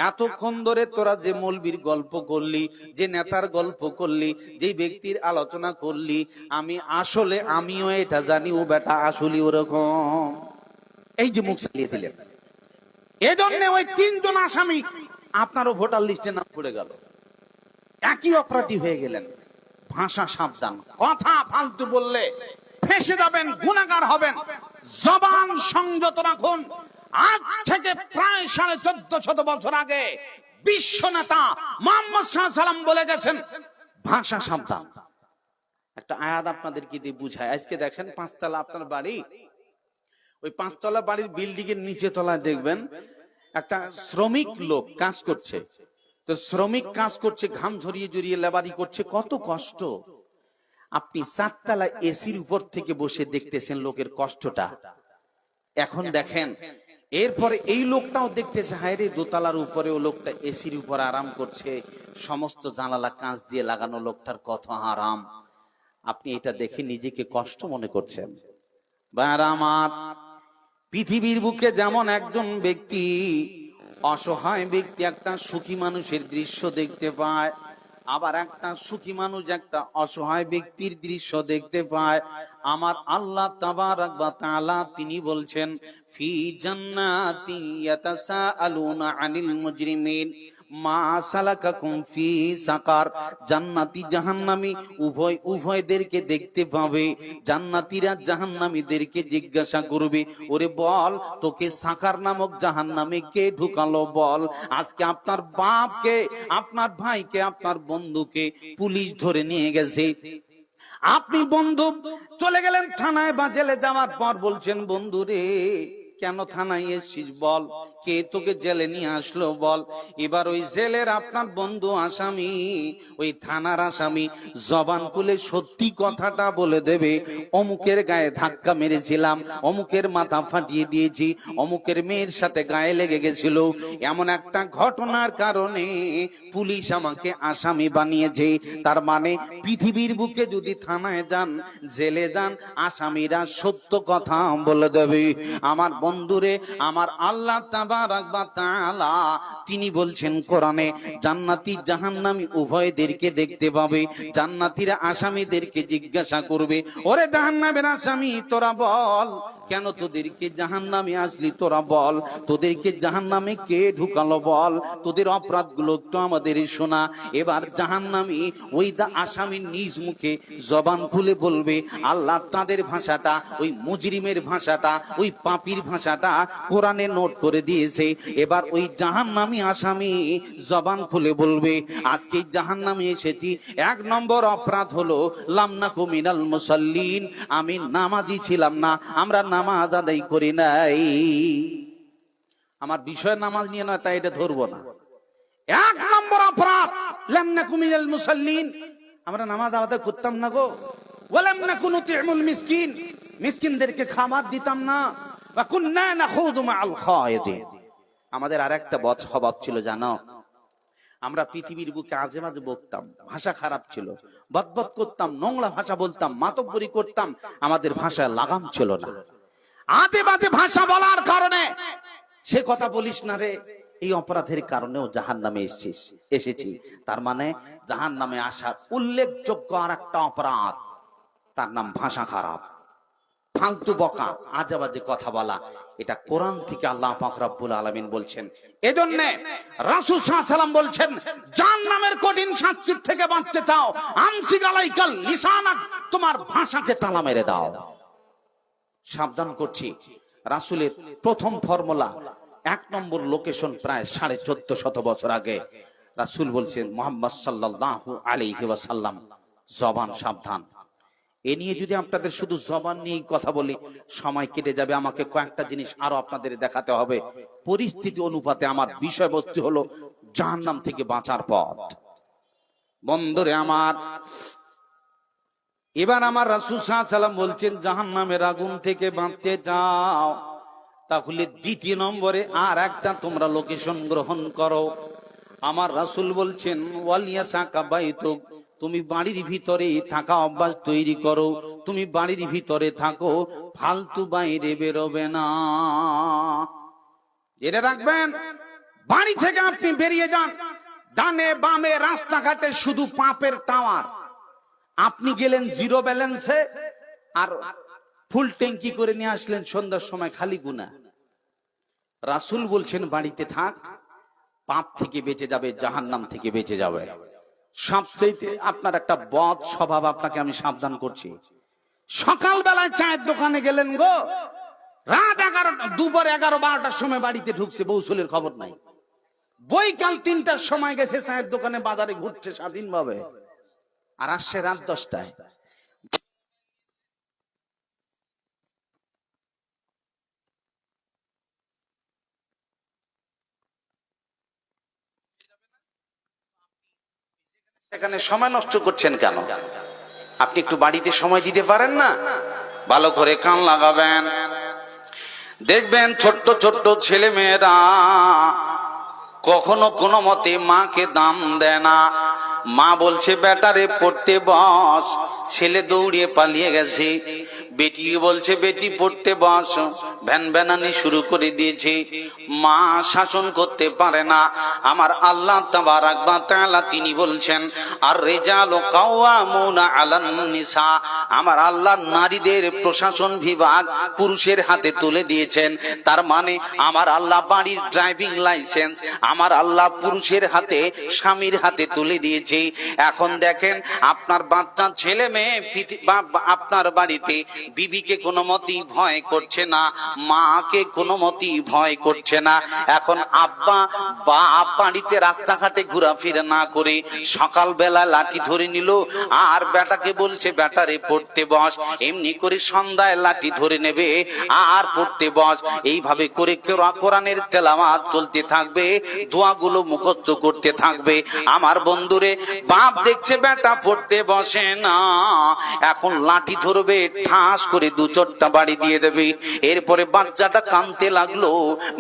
এতক্ষণ ধরে তোরা যে মৌলবীর গল্প করলি, যে নেতার গল্প করলি, যে ব্যক্তির আলোচনা করলি, আমিও এটা জানি ও বেটা আসলে ওরকম। এই যে মুখ চালিয়ে দিলেন, এজন্য ওই তিনজন আসামি আপনারও ভোটার লিস্টে নাম পড়ে গেল, একই অপরাধী হয়ে গেলেন। ভাষা সাবধান, কথা ফালতু বললে ফেঁসে যাবেন, গুনাহগার হবেন। জবান সংযত রাখুন। আজ থেকে প্রায় 1450 বছর আগে বিশ্ব নেতা মুহাম্মদ সাল্লাল্লাহু আলাইহি ওয়াসাল্লাম বলে গেছেন, ভাষা সাবধান। একটা আয়াত আপনাদেরকে দিয়ে বুঝায়। আজকে দেখেন পাঁচতলা আপনার বাড়ি, ওই পাঁচতলা বাড়ির বিল্ডিং এর নিচে তলায় দেখবেন একটা শ্রমিক লোক কাজ করছে। তো শ্রমিক কাজ করছে, ঘাম ঝরিয়ে ঝরিয়ে লেবারি করছে, কত কষ্ট। আপনি 4 তলা এসির উপর থেকে বসে দেখতেছেন লোকের কষ্টটা। এখন দেখেন এরপরে এই লোকটাও দেখতেছে, হায় রে, দোতলার উপরে ও লোকটা এসির উপর আরাম করছে, সমস্ত জানালা কাঁচ দিয়ে লাগানো, লোকটার কত আরাম। আপনি এটা দেখে নিজেকে কষ্ট মনে করছেন। আমার পৃথিবীর বুকে যেমন একজন ব্যক্তি, অসহায় ব্যক্তি একটা সুখী মানুষের দৃশ্য দেখতে পায়, আবার একটা সুখী মানুষ একটা অসহায় ব্যক্তির দৃশ্য দেখতে পায়। আমার আল্লাহ তাবারাক ওয়া তাআলা তিনি বলছেন, ফি জান্নাতি ইয়াতাসাআলুনা আনিল মুজরিমিন মা সালাকাকুম ফি সাকার। জান্নাতি জাহান্নামী উভয়দেরকে দেখতে পাবে। জান্নাতীরা জাহান্নামীদেরকে জিজ্ঞাসা করবে, ওরে বল, তোকে সাকার নামক জাহান্নামে কে ঢুকালো বল। আজকে আপনার বাপকে, আপনার ভাইকে, আপনার বন্ধুকে পুলিশ ধরে নিয়ে গেছে। আপনি বন্ধু চলে গেলেন থানায় বা জেলে, যাওয়ার পর বলছেন, বন্ধু রে, কেন থানায় এসেছিস বল, কে তোকে জেলে নিয়ে আসলো বল। এবার ওই জেলের আপনার বন্ধু আসামি, ওই থানার আসামি জবান খুলে সত্যি কথাটা বলে দেবে, অমুকের গায়ে ধাক্কা মেরেছিলাম, অমুকের মাথা ফাটিয়ে দিয়েছি, অমুকের মেয়ের সাথে গায়ে লেগে গেছিল, এমন একটা ঘটনার কারণে পুলিশ আমাকে আসামি বানিয়েছে। তার মানে পৃথিবীর বুকে যদি থানায় যান, জেলে যান, আসামিরা সত্য কথা বলে দেবে। আমার বন্ধুরে, আমার আল্লাহ তাবারাক ওয়া তাআলা তিনি বলছেন কোরআনে, জান্নাতি জাহান্নামী উভয়দেরকে দেখতে পাবে। জান্নাতীরা আসামিদেরকে জিজ্ঞাসা করবে, ওরে জাহান্নামের আসামি, তোরা বল, কেন তোদেরকে জাহান্নামে আসলি, তোরা বল, তোদেরকে জাহান্নামে কে ঢুকালো বল, তোদের অপরাধগুলো একটু আমাদের শোনা। এবার জাহান্নামী ওই আসামির নিজ মুখে জবান খুলে বলবে। আল্লাহ তাদের ভাষাটা, ওই মুজরিমের ভাষাটা, ওই পাপীর ভাষাটা কোরআনে নোট করে দিয়েছে। এবার ওই জাহান্নামী আসামি জবান খুলে বলবে, আজকে জাহান্নামে এসেছি, 1 নম্বর অপরাধ হলো লামনাকু মিনাল মুসাল্লিন, আমি নামাজি ছিলাম না, আমরা নামাজ আদায় করি নাই। আমার বিষয় নামাজ নিয়ে নয়, তাই এটা ধরবো না। 1 নম্বর অপরাধ লামনাকু মিনাল মুসাল্লিন, আমরা নামাজ আদায় করতাম না গো। ওয়ালাম নাকু নুতিমুল মিসকিন, মিসকিনদেরকে খাবার দিতাম না। ওয়া কুননা নাখুদু মাআল খায়িদিন, আমাদের আরেকটা বদ স্বভাব ছিল জানো, আমরা পৃথিবীর বুকে আজে বাজে বকতাম, ভাষা খারাপ ছিল, বদবদ করতাম, নোংরা ভাষা বলতাম, মাতব্বরি করতাম, আমাদের ভাষায় লাগাম ছিল না। আজে বাজে ভাষা বলার কারণে সে কথা বলিস না রে, এই অপরাধের কারণেও জাহান্নামে এসেছি। তার মানে জাহান্নামে আসার উল্লেখযোগ্য আর একটা অপরাধ, তার নাম ভাষা খারাপ, ফালতু বকা, আজে বাজে কথা বলা। এটা কোরআন থেকে আল্লাহ পাক রব্বুল আলামিন বলছেন। এজন্য রাসূল সাল্লাল্লাহু আলাইহি ওয়াসাল্লাম বলছেন, জাহান্নামের কঠিন শাস্তির থেকে বাঁচতে চাও, আমসিক আলাইকাল লিসানাক, তোমার ভাষাকে তালা মেরে দাও। সাবধান করছি, রাসূলের প্রথম ফর্মুলা, 1 নম্বর লোকেশন প্রায় 1450 বছর আগে রাসূল বলছেন, মুহাম্মদ সাল্লাল্লাহু আলাইহি ওয়াসাল্লাম, জবান সাবধান। এ নিয়ে যদি আপনাদের শুধু জবান নিয়ে কথা বলি, সময় কেটে যাবে। আমাকে কয়েকটা জিনিস আরো আপনাদের দেখাতে হবে। পরিস্থিতি অনুপাতে আমার বিষয়বস্তু হলো জাহান্নাম থেকে বাঁচার পথ। বন্ধুরে আমার, এবার আমার রাসূল সাল্লাল্লাহু আলাইহি ওয়াসাল্লাম বলছেন, জাহান্নামের আগুন থেকে বাঁচতে চাও, তাহলে 2 নম্বরে আর একটা তোমরা লোকেশন গ্রহণ করো। আমার রাসূল বলছেন ওয়ালিয়াসাকা বাইতুক, তুমি বাড়ির ভিতরে থাকা অভ্যাস তৈরি করো, তুমি বাড়ির ভিতরে থাকো, ফালতু বাইরে বেরোবে না। জেনে রাখবেন, বাড়ি থেকে আপনি বেরিয়ে যান, ডানে বামে রাস্তাঘাটে শুধু পাপের টাওয়ার। আপনি গেলেন জিরো ব্যালেন্সে আর ফুল ট্যাঙ্কি করে নিয়ে আসলেন সন্ধ্যার সময়, খালি গুনাহ। রাসূল বলছেন বাড়িতে থাক, পাপ থেকে বেঁচে যাবে, জাহান্নাম থেকে বেঁচে যাবে। সবচেয়ে আপনার একটা বদ স্বভাব, আপনাকে আমি সাবধান করছি। সকালবেলায় চায়ের দোকানে গেলেন গো, রাত 11টা, দুপুর 11-12টার সময় বাড়িতে ঢুকছে, বৌসলের খবর নাই। বৈকাল 3টার সময় গেছে চায়ের দোকানে, বাজারে ঘুরছে স্বাধীনভাবে, আর আসছে রাত 10টায়। সেখানে সময় নষ্ট করছেন কেন? আপনি একটু বাড়িতে সময় দিতে পারেন না? ভালো করে কান লাগাবেন, দেখবেন ছোট্ট ছোট্ট ছেলে মেয়েরা কখনো কোনো মতে মাকে দাম দেয় না। মা বলছে বেটারে পড়তে বস, ছেলে দৌড়িয়ে পালিয়ে গেছে। বেটি বলছে বেটি পড়তে বস, ভ্যান ভ্যানানি শুরু করে দিয়েছে। মা শাসন করতে পারে না। আমার আল্লাহ তাবারাক ওয়া তাআলা তিনি বলছেন আর রিজালু কাওয়ামুনা আলান নিসা, আমার আল্লাহ নারীদের প্রশাসন বিভাগ পুরুষের হাতে তুলে দিয়েছেন। তার মানে আমার আল্লাহ বাড়ির ড্রাইভিং লাইসেন্স আমার আল্লাহ পুরুষের হাতে, স্বামীর হাতে তুলে দিয়েছে। এখন দেখেন, আপনার বাচ্চা ছেলে মেয়ে আপনার বাড়িতে বিবিকে কোনো মতেই ভয় করছে না, মাকে কোনো মতেই ভয় করছে না। এখন আব্বা বা বাড়িতে রাস্তাঘাটে ঘোরাফেরা না করে সকালবেলা লাঠি ধরে নিল, আর বেটাকে বলছে বেটারে পড়তে বস, এমনি করে সন্ধ্যায় লাঠি ধরে নেবে আর পড়তে বস। এইভাবে করে কোরআনের তেলাওয়াত চলতে থাকবে, দোয়াগুলো মুখস্থ করতে থাকবে। আমার বন্ধুরে, বাপ দেখছে বেটা পড়তে বসে না, এখন লাঠি ধরবে, ঠাস করে 2-4টা বাড়ি দিয়ে দেবে। এরপরে বাচ্চাটা কাঁদতে লাগলো,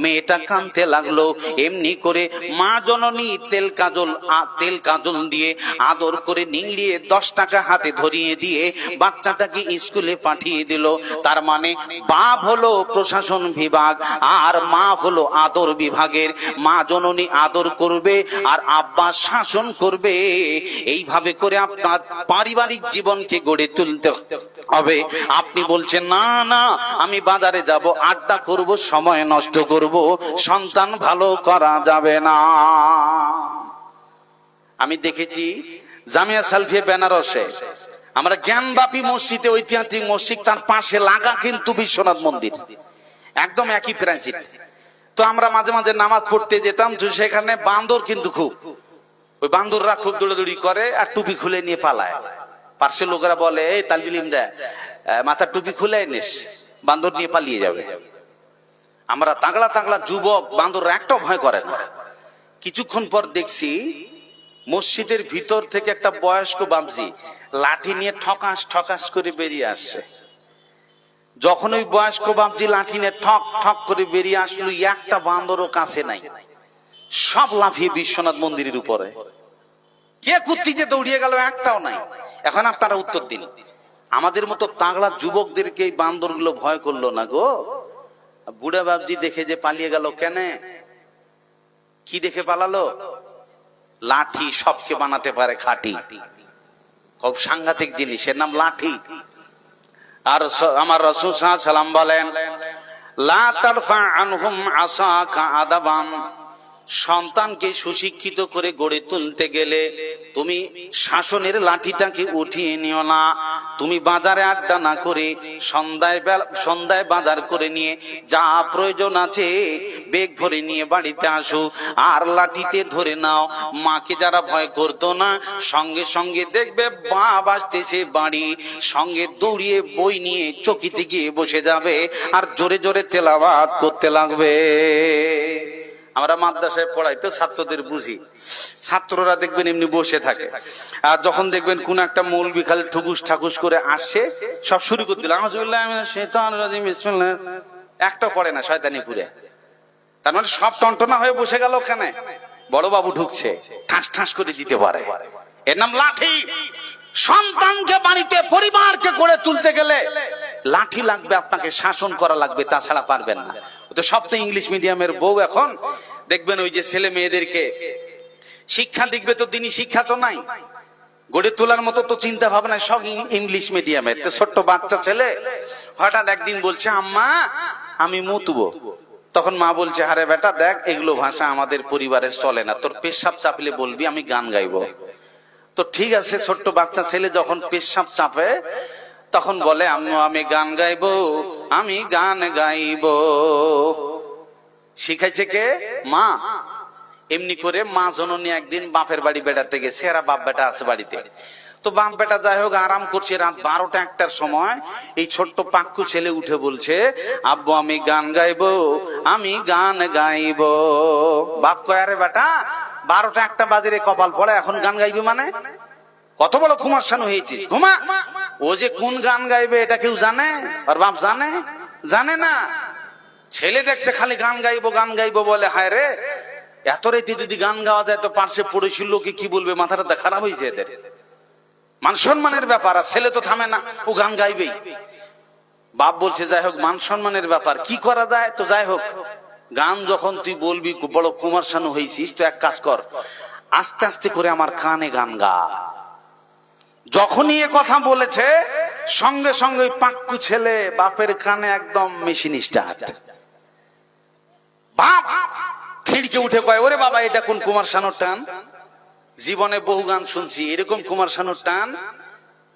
মেয়েটা কাঁদতে লাগলো। এমনি করে মা জননী তেল কাজল দিয়ে আদর করে নিংড়িয়ে 10 টাকা হাতে ধরিয়ে দিয়ে বাচ্চাটাকে স্কুলে পাঠিয়ে দিল। তার মানে বাপ হলো প্রশাসন বিভাগ আর মা হলো আদর বিভাগের। মা জননী আদর করবে আর আব্বা শাসন করবে। এইভাবে করে আপনার পারিবারিক জীবনকে গড়ে তুলতে হবে। আপনি বলছেন না না, আমি বাজারে যাব, আড্ডা করব, সময় নষ্ট করব, সন্তান ভালো করা যাবে না। আমি দেখেছি জামিয়া সালফিয়া বেনারসে, আমরা জ্ঞানবাপী মসজিদে, ঐতিহাসিক মসজিদ, তার পাশে লাগা কিন্তু বিশ্বনাথ মন্দির, একদম একই প্রিন্সিপ। তো আমরা মাঝে মাঝে নামাজ পড়তে যেতাম, তো সেখানে বান্দর কিন্তু খুব, ওই বান্দররা খুব দৌড়াদৌড়ি করে আর টুপি খুলে নিয়ে পালায়। পার্শ্বের লোকেরা বলে, এই তালবিল ইমরা, মাথার টুপি খুলে নিস, বান্দর নিয়ে পালিয়ে যাবে। আমরা তাগলা তাগলা যুবক, বান্দর একটা ভয় করে না। কিছুক্ষণ পর দেখছি মসজিদের ভিতর থেকে একটা বয়স্ক বাবজি লাঠি নিয়ে ঠকাস ঠকাস করে বেরিয়ে আসছে। যখন ওই বয়স্ক বাবজি লাঠি নিয়ে ঠক ঠক করে বেরিয়ে আসলো, একটা বান্দরও কাছে নাই, সব লাফিয়ে বিশ্বনাথ মন্দিরের উপরে। কে কুত্তি যে দৌড়িয়ে গেল, একটাও নাই। এখন আপনারা উত্তর দিন, আমাদের মতো তাগড়া যুবকদেরকে এই বান্দরগুলো ভয় করলো না গো? বুড়া বাবজি দেখে যে পালিয়ে গেল কেন? কি দেখে পালালো? লাঠি সবকে বানাতে পারে খাঁটি, খুব সাংঘাতিক জিনিস, এর নাম লাঠি। আর আমার রাসূল সাল্লাল্লাহু আলাইহি ওয়াসাল্লাম বলেন, লা তারফা আনহুম আসাকা আদাবাম, সন্তানকে সুশিক্ষিত করে গড়ে তুলতে গেলে তুমি শাসনের লাঠিটাকে উঠিয়ে নিও না। তুমি বাজারে আড্ডা না করে সন্ধ্যায় বাজার করে নিয়ে যা প্রয়োজন আছে বেগ ভরে নিয়ে বাড়িতে আসো, আর লাঠিতে ধরে নাও। মাকে যারা ভয় করতো না, সঙ্গে সঙ্গে দেখবে বাপ আসতেছে বাড়ি, সঙ্গে দৌড়িয়ে বই নিয়ে চকিতে গিয়ে বসে যাবে আর জোরে জোরে তেলাওয়াত করতে লাগবে। আমরা মাদ্রাসায় পড়াই তো ছাত্রদের বুঝি, ছাত্ররা দেখবেন এমনি বসে থাকে, আর যখন দেখবেন কোন একটা মৌলবি খালি ঠুকুস ঠাকুস করে আসে, সব শুরু করে দিল একটা পড়ে না শয়তানি পুরে। তার মানে সব টনটনা হয়ে বসে গেল ওখানে, বড় বাবু ঢুকছে, ঠাস ঠাস করে দিতে পারে, এর নাম লাঠি। সন্তানকে বাড়িতে, পরিবারকে গড়ে তুলতে গেলে লাঠি লাগবে, আপনাকে শাসন করা লাগবে, তাছাড়া পারবেন না। তো সব তো ইংলিশ মিডিয়ামের বউ। এখন দেখবেন ওই যে ছেলে মেয়েদেরকে শিক্ষা দিবে, তো দিনই শিক্ষা তো নাই, গড়ে তোলার মতো তো চিন্তা ভাবনা সব ইংলিশ মিডিয়ামের। তো ছোট্ট বাচ্চা ছেলে হঠাৎ একদিন বলছে, আম্মা আমি মুতবো। তখন মা বলছে, আরে বেটা দেখ, এগুলো ভাষা আমাদের পরিবারে চলে না, তোর পেশাব চাপলে বলবি আমি গান গাইবো। তো ঠিক আছে, ছোট্ট বাচ্চা ছেলে যখন পেশাব চাপে তখন বলে, আম্মু আমি গান গাইবো, আমি গান গাইবো। শিখাইছে কে? মা। এমনি করে মা জননী একদিন বাপের বাড়ি বেড়াতে গেছে, এরা বাপ বেটা আছে বাড়িতে। তো বাপ বেটা যাই হোক আরাম করছে, রাত 12টা 1টার সময় এই ছোট্ট পাক্কু ছেলে উঠে বলছে, আব্বু আমি গান গাইবো, আমি গান গাইবো। বাপ কয়, আরে বেটা 12টা 1টা বাজে রে, কপাল পড়ে, এখন গান গাইবে মানে? কত বড় কুমারশানু হয়েছিস, ঘুমা। ও যে কোন গান গাইবে এটা কেউ জানে? আর বাপ জানে? জানে না। ছেলে দেখছে খালি গান গাইবো গান গাইবো বলে, হায় রে এত রাতে যদি গান গাওয়া যায় তো পার্শ্বে পড়েছিল লোকে কি বলবে, মাথাটা খারাপ হয়েছে এদের, মান সম্মানের ব্যাপার। আর ছেলে তো থামে না, ও গান গাইবেই। বাপ বলছে যাই হোক মান সম্মানের ব্যাপার, কি করা যায়? তো যাই হোক, গান যখন তুই বলবি বড় কুমারশানু হয়েছিস, তো এক কাজ কর, আস্তে আস্তে করে আমার কানে গান গা। যখনই এ কথা বলেছে সঙ্গে সঙ্গে ওই পাক্কু ছেলে বাপের কানে একদম মেশিন স্টার্ট। বাপ ছিড়কে উঠে কয়, ওরে বাবা এটা কোন কুমার শানুর টান? জীবনে বহু গান শুনছি, এরকম কুমার শানুর টান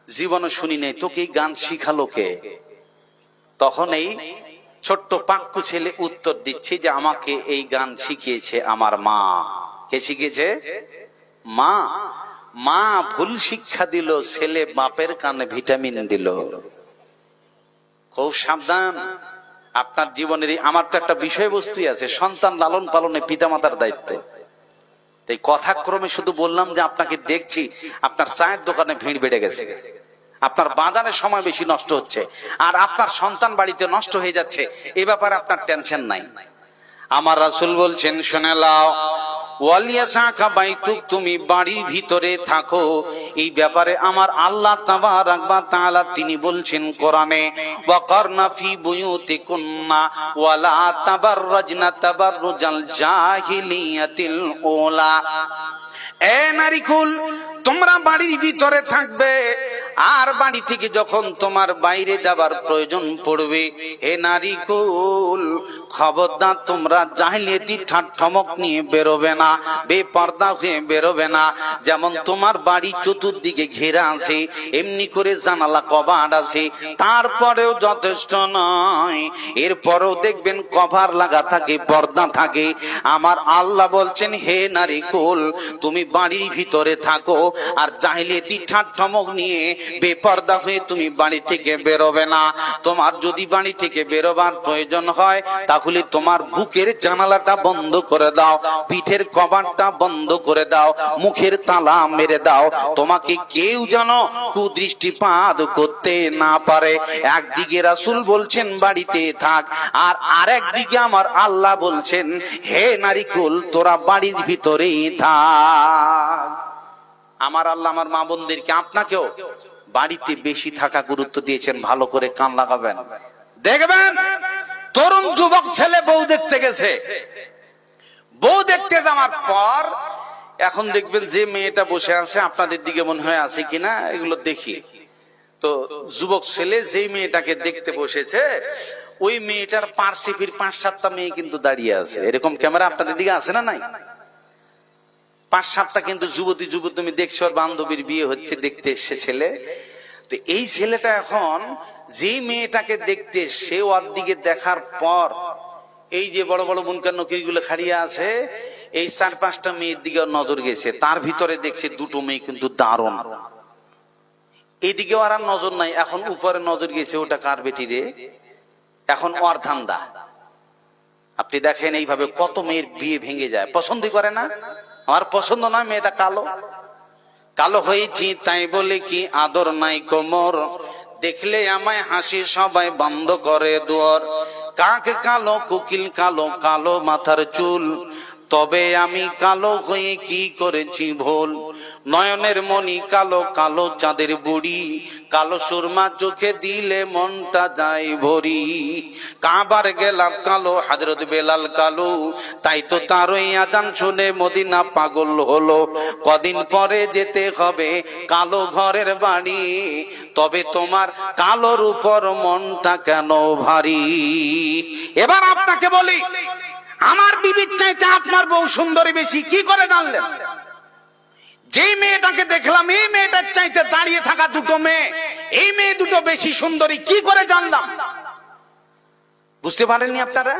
জীবনে শুনি নেই, তোকে এই গান শিখালো কে? তখন এই ছোট্ট পাক্কু ছেলে উত্তর দিচ্ছে যে আমাকে এই গান শিখিয়েছে আমার মা। কে শিখিয়েছে? মা। মা ভুল শিক্ষা দিল, ছেলে বাপের কানে ভিটামিন দিল। খুব সাবধান আপনার জীবনের। আমার তো একটা বিষয়বস্তু আছে, সন্তান লালন পালনে পিতামাতার দায়িত্ব। তাই কথাক্রমে শুধু বললাম যে আপনাকে দেখছি আপনার চায়ের দোকানে ভিড় বেড়ে গেছে, আপনার বাজারে সময় বেশি নষ্ট হচ্ছে, আর আপনার সন্তান বাড়িতে নষ্ট হয়ে যাচ্ছে, এ ব্যাপারে আপনার টেনশন নাই। আমার রাসূল বলছেন, শুনে লাও, ওয়ালিয়াসাকা বাইতুক, তুমি বাড়ির ভিতরে থাকো। এই ব্যাপারে আমার আল্লাহ তাবারাক ওয়া তাআলা তিনি বলছেন কোরআনে, ওয়াকারনা ফি বুয়ুতিকুন্না ওয়ালা তাবাররাজনা তাবাররুজাল জাহিলিয়াতিল উলা। এ নারীকুল, তোমরা বাড়ির ভিতরে থাকবে, আর বাড়ি থেকে যখন তোমার বাইরে যাবার প্রয়োজন পড়বে, হে নারীকুল খবরদার তোমরা জাহিলিয়াতি ঠাট্টামক নিয়ে বেরোবে না, বেপর্দা হয়ে বেরোবে না। যেমন তোমার বাড়ি চতুর্দিকে ঘেরা আছে, এমনি করে জানালা কভার আছে, তারপরেও যথেষ্ট নয়, এরপরেও দেখবেন কভার লাগা থাকে, পর্দা থাকে। আমার আল্লাহ বলছেন, হে নারীকুল তুমি বাড়ির ভিতরে থাকো, আর জাহিলিয়াতি ঠাট্টামক নিয়ে বেপর্দা হয়ে তুমি বাড়ি থেকে বেরোবে না। তোমার যদি বাড়ি থেকে বেরোবার প্রয়োজন হয় তাহলে তোমার বুকের জানালাটা বন্ধ করে দাও, পিঠের কভারটা বন্ধ করে দাও, মুখের তালা মেরে দাও, তোমাকে কেউ যেন কুদৃষ্টিপাত করতে না পারে। একদিকে রাসূল বলছেন বাড়িতে থাক, আর আরেকদিকে আমার আল্লাহ বলছেন, হে নারীকুল তোরা বাড়ির ভিতরেই থাক। আমার আল্লাহ আমার মা বোনদেরকে, আপনাকেও বাড়িতে বেশি থাকা গুরুত্ব দিয়েছেন। ভালো করে কান লাগাবেন, দেখবেন তরুণ যুবক ছেলে বউ দেখতে গেছে, বউ দেখতে যাওয়ার পর এখন দেখবেন যে মেয়েটা বসে আছে, আপনাদের দিকে মনে হয় আছে কিনা এগুলো দেখি, তো যুবক ছেলে যেই মেয়েটাকে দেখতে বসেছে ওই মেয়েটার পার্শ্বে ফির 5-7টা মেয়ে কিন্তু দাঁড়িয়ে আছে। এরকম ক্যামেরা আপনাদের দিকে আছে না নাই? 5-7টা কিন্তু যুবতী যুবতী তুমি দেখছো, বান্ধবীর বিয়ে হচ্ছে, দেখতে এসছে ছেলে। তো এই ছেলেটা এখন যেই মেয়েটাকে দেখতে, সে ওর দিকে দেখার পর এই যে বড় বড় মুনকার নকির গুলো খাড়িয়ে আছে, এই 4-5টা মেয়ের দিকে নজর গেছে। তার ভিতরে দেখছে দুটো মেয়ে কিন্তু দারুণ, এইদিকে আর নজর নাই, এখন উপরে নজর গেছে, ওটা কার বেটি রে, এখন ওর ধান্দা। আপনি দেখেন এইভাবে কত মেয়ের বিয়ে ভেঙে যায়, পছন্দই করে না। আমার পছন্দ নয়, মেয়েটা কালো, কালো হয়েছি তাই বলে কি আদর নাই কোমর, দেখলে আমায় হাসি সবাই বন্ধ করে দুয়ার, কাক কালো কোকিল কালো, কালো মাথার চুল, তবে আমি কালো হয়ে কি করেছি ভুল, নয়নের মনি কালো কালো চাঁদের বুড়ি, কালো সুরমা চোখে দিলে মনটা যায় ভরি। কাবার গেলাম কালো, হযরত বেলাল কালো, তাই তো তারই আজান শুনে মদিনা পাগল হলো। কদিন পরে যেতে হবে কালো ঘরের বাড়ি, তবে তোমার কালোর উপর মনটা কেন ভারী। এবার আপনাকে বলি, আমার বিবির চাইতে আপনার বউ সুন্দরী বেশি কি করে জানলেন? যেই মেয়েটাকে দেখলাম এই মেয়েটার চাইতে দাঁড়িয়ে থাকা দুটো মেয়ে, এই মেয়ে দুটো বেশি সুন্দরী কি করে জানলাম? বুঝতে পারেননি আপনারা?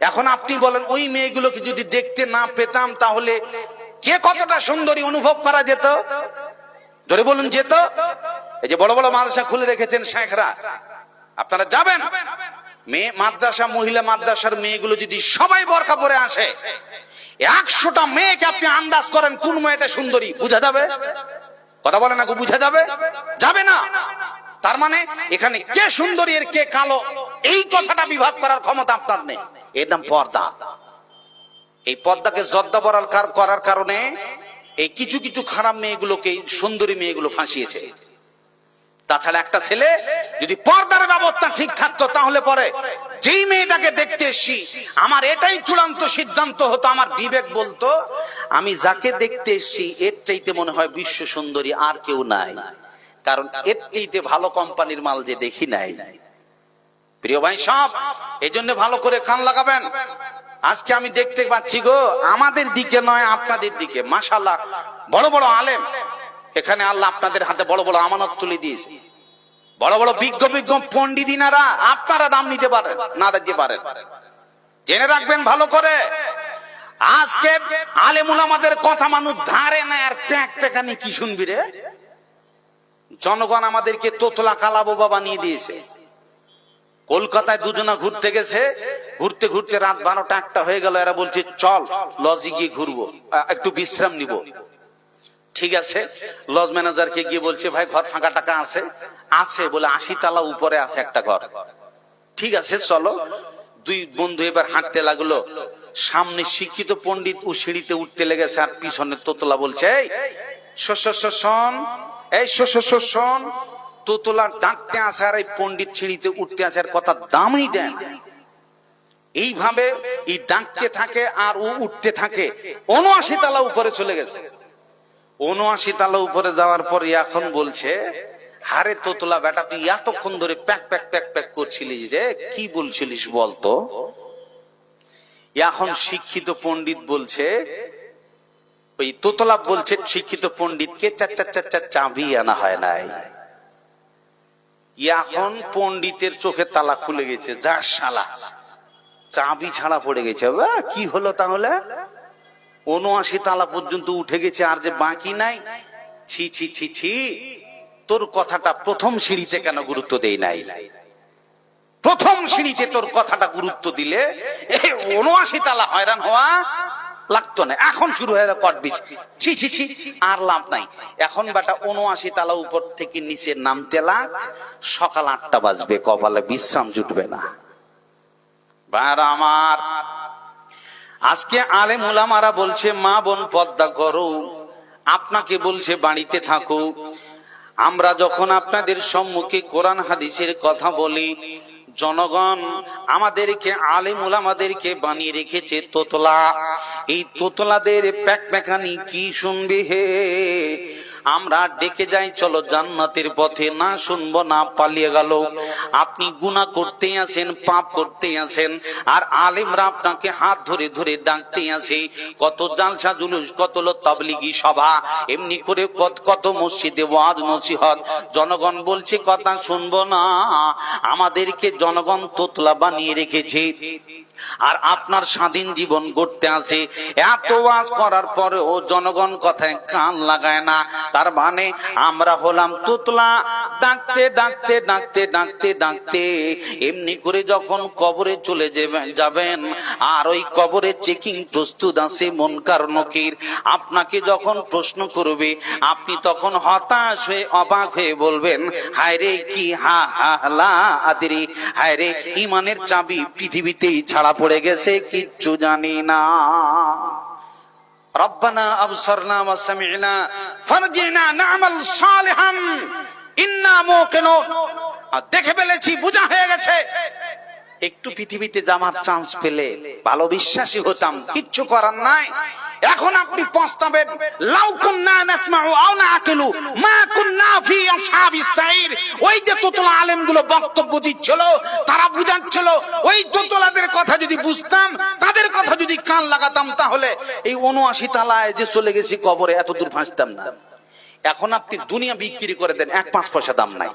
এখন আপনি বলেন ওই মেয়েগুলোকে যদি দেখতে না পেতাম তাহলে কে কতটা সুন্দরী অনুভব করা যেত? ধরে বলুন যেত? এই যে বড় বড় মাদ্রাসা খুলে রেখেছেন শেখরা, আপনারা যাবেন, মেয়ে মাদ্রাসা, মহিলা মাদ্রাসার মেয়েগুলো যদি সবাই বোরকা পরে আসে, 100টা মেয়েকে আপনি আন্দাজ করেন কোন মেয়েটা সুন্দরী, বুঝা যাবে? কথা বলে না, বুঝা যাবে? যাবে না। তার মানে এখানে কে সুন্দরী আর কে কালো এই কথাটা বিভাগ করার ক্ষমতা আপনার নেই। এর নাম পর্দা। এই পর্দাকে জর্দাবরাল করার কারণে এই কিছু কিছু খারাপ মেয়েগুলোকে সুন্দরী মেয়েগুলো ফাঁসিয়েছে। তাছাড়া একটা ছেলে যদি পর্দার ব্যবস্থা ঠিক থাকতো তাহলে পরে যেই মেয়েটাকে দেখতে এসছি আমার এটাই চূড়ান্ত সিদ্ধান্ত হতো, আমার বিবেক বলতো আমি যাকে দেখতে এসছি এর চাইতে মনে হয় বিশ্ব সুন্দরী আর কেউ নাই, কারণ এর চাইতে ভালো কোম্পানির মাল যে দেখি নাই। প্রিয় ভাই সব, এই জন্য ভালো করে কান লাগাবেন। আজকে আমি দেখতে পাচ্ছি গো, আমাদের দিকে নয় আপনাদের দিকে মাশাআল্লাহ বড় বড় আলেম, এখানে আল্লাহ আপনাদের হাতে বড় বড় আমানত তুলে দিয়েছে। বড় বড় বিজ্ঞ বিজ্ঞ পণ্ডিতিনারা, আপনারা দাম নিতে পারেন না দিতে পারেন, জেনে রাখবেন ভালো করে। আজকে আলেম উলামাদের কথা মানুষ ধারে না, আর প্যাক প্যাকানি কি শুনবি রে? জনগণ আমাদেরকে তোতলা কালাবোবা বানিয়ে দিয়েছে। কলকাতায় দুজনা ঘুরতে গেছে, ঘুরতে ঘুরতে রাত 12টা 1টা হয়ে গেল, এরা বলছে চল লজে গিয়ে ঘুরবো, একটু বিশ্রাম নিব। ঠিক আছে, লজ ম্যানেজারকে গিয়ে বলছে ভাই ঘর ফাঁকা টাকা আছে? আছে বলে 80 তলা উপরে আছে একটা ঘর। ঠিক আছে চলো। দুই বন্ধু এবার হাঁটতে লাগলো, সামনে শিক্ষিত পণ্ডিত ও সিঁড়িতে উঠতে লেগেছে, আর পিছনে তোতলা বলছে এই শোন, এই শোন, তোতলা ডাকতে আসে আর এই পণ্ডিত সিঁড়িতে উঠতে আসে, আর কথা দামই দেন। এইভাবে এই ডাকতে থাকে আর ও উঠতে থাকে, 79 তলা উপরে চলে গেছে। 79 তলা উপরে যাওয়ার পর এখন বলছে হারে তোতলা বেটা, তুই এতক্ষণ ধরে প্যাক প্যাক প্যাক প্যাক করছিলিস রে, কি বলছিলিস বলতো? এখন শিক্ষিত পণ্ডিত বলছে, ওই তোতলা বলছে শিক্ষিত পণ্ডিতকে চাবি আনা হয় নাই। এখন পণ্ডিতের চোখে তালা খুলে গেছে, যা শালা চাবি ছাড়া পড়ে গেছে। কি হলো তাহলে? 79 তলা পর্যন্ত উঠে গেছে, আর যে বাকি নাই। ছি ছি ছি ছি, তোর কথাটা প্রথম সিঁড়িতে কেন গুরুত্ব দেই নাই? প্রথম সিঁড়িতে তোর কথাটা গুরুত্ব দিলে 79 তলা হয়রান হওয়া লাগতো না। এখন শুরু হয়ে কটবিশ, ছি ছি ছি, আর লাভ নাই। এখন বেটা 79 তলা উপর থেকে নিচে নামতে লাগ, সকাল 8টা বাজবে, কপালে বিশ্রাম জুটবে না। ভাইরা আমার, আজকে আলেম উলামারা বলছে মা বোন পর্দা করো, আপনাকে বলছে বাড়িতে থাকো। আমরা যখন আপনাদের সম্মুখে কোরআন হাদিসের কথা বলি, জনগণ আমাদেরকে আলেম উলামাদেরকে বানিয়ে রেখেছে তোতলা। এই তোতলাদের প্যাক প্যাকানি কি শুনবে হে? আমরা ডেকে যাই চলো জান্নাতের পথে, না শুনবো না, পালিয়ে গেল। আপনি গুনাহ করতে আছেন, পাপ করতে আছেন, আর আলেমরা আপনাকে হাত ধরে ধরে ডাকতে আসে। কত জালসা জুলুস, কত তাবলীগী সভা, এমনি করে কত মসজিদে ওয়াজ নসিহত, জনগণ বলছে কথা শুনবো না। আমাদেরকে জনগণ তোতলা বানিয়ে রেখেছে, আর আপনার স্বাধীন জীবন গড়তে আছে। এত ওয়াজ করার পরেও জনগণ কথায় কান লাগায় না, তার মানে আমরা হলাম তোতলা। ডাকতে ডাকতে ডাকতে ডাকতে ডাকতে এমনি করে যখন কবরে চলে যাবেন, আর ওই কবরে চেকিং প্রস্তুত আছে মুনকার নকির, আপনাকে যখন প্রশ্ন করবে আপনি তখন হতাশ হয়ে অবাক হয়ে বলবেন, হায় রে কি হা হা লা আদরি, হায় রে ইমানের চাবি পৃথিবীতেই ছাড়া পড়ে গেছে, কিচ্ছু জানি না। রব্বানা আবসারনা ওয়া সামি'না ফারজি'না না'মাল সালিহান ইন্না মুকিনুন, দেখে ফেলেছি, বুঝা হয়ে গেছে, একটু পৃথিবীতে যাওয়ার চান্স পেলে ভালো বিশ্বাসী হতাম, কিচ্ছু করার নাই। এখন আপনি পস্তাবেন, লাউ কুননা নাসমাউ আও নাআকিলু মা কুননা ফি আসহাবিস সাইর। ওই যে তোতলা আলেমগুলো বক্তব্য দিচ্ছিল, তারা বুঝাচ্ছিল, ওই তোতলাদের কথা যদি বুঝতাম, তাদের কথা যদি কান লাগাতাম, তাহলে এই ৭৯ তলায় যে চলে গেছি কবরে এত দূর ফাঁসতাম না। এখন আপনি দুনিয়া বিক্রি করে দেন, ১-৫ পয়সা দাম নাই।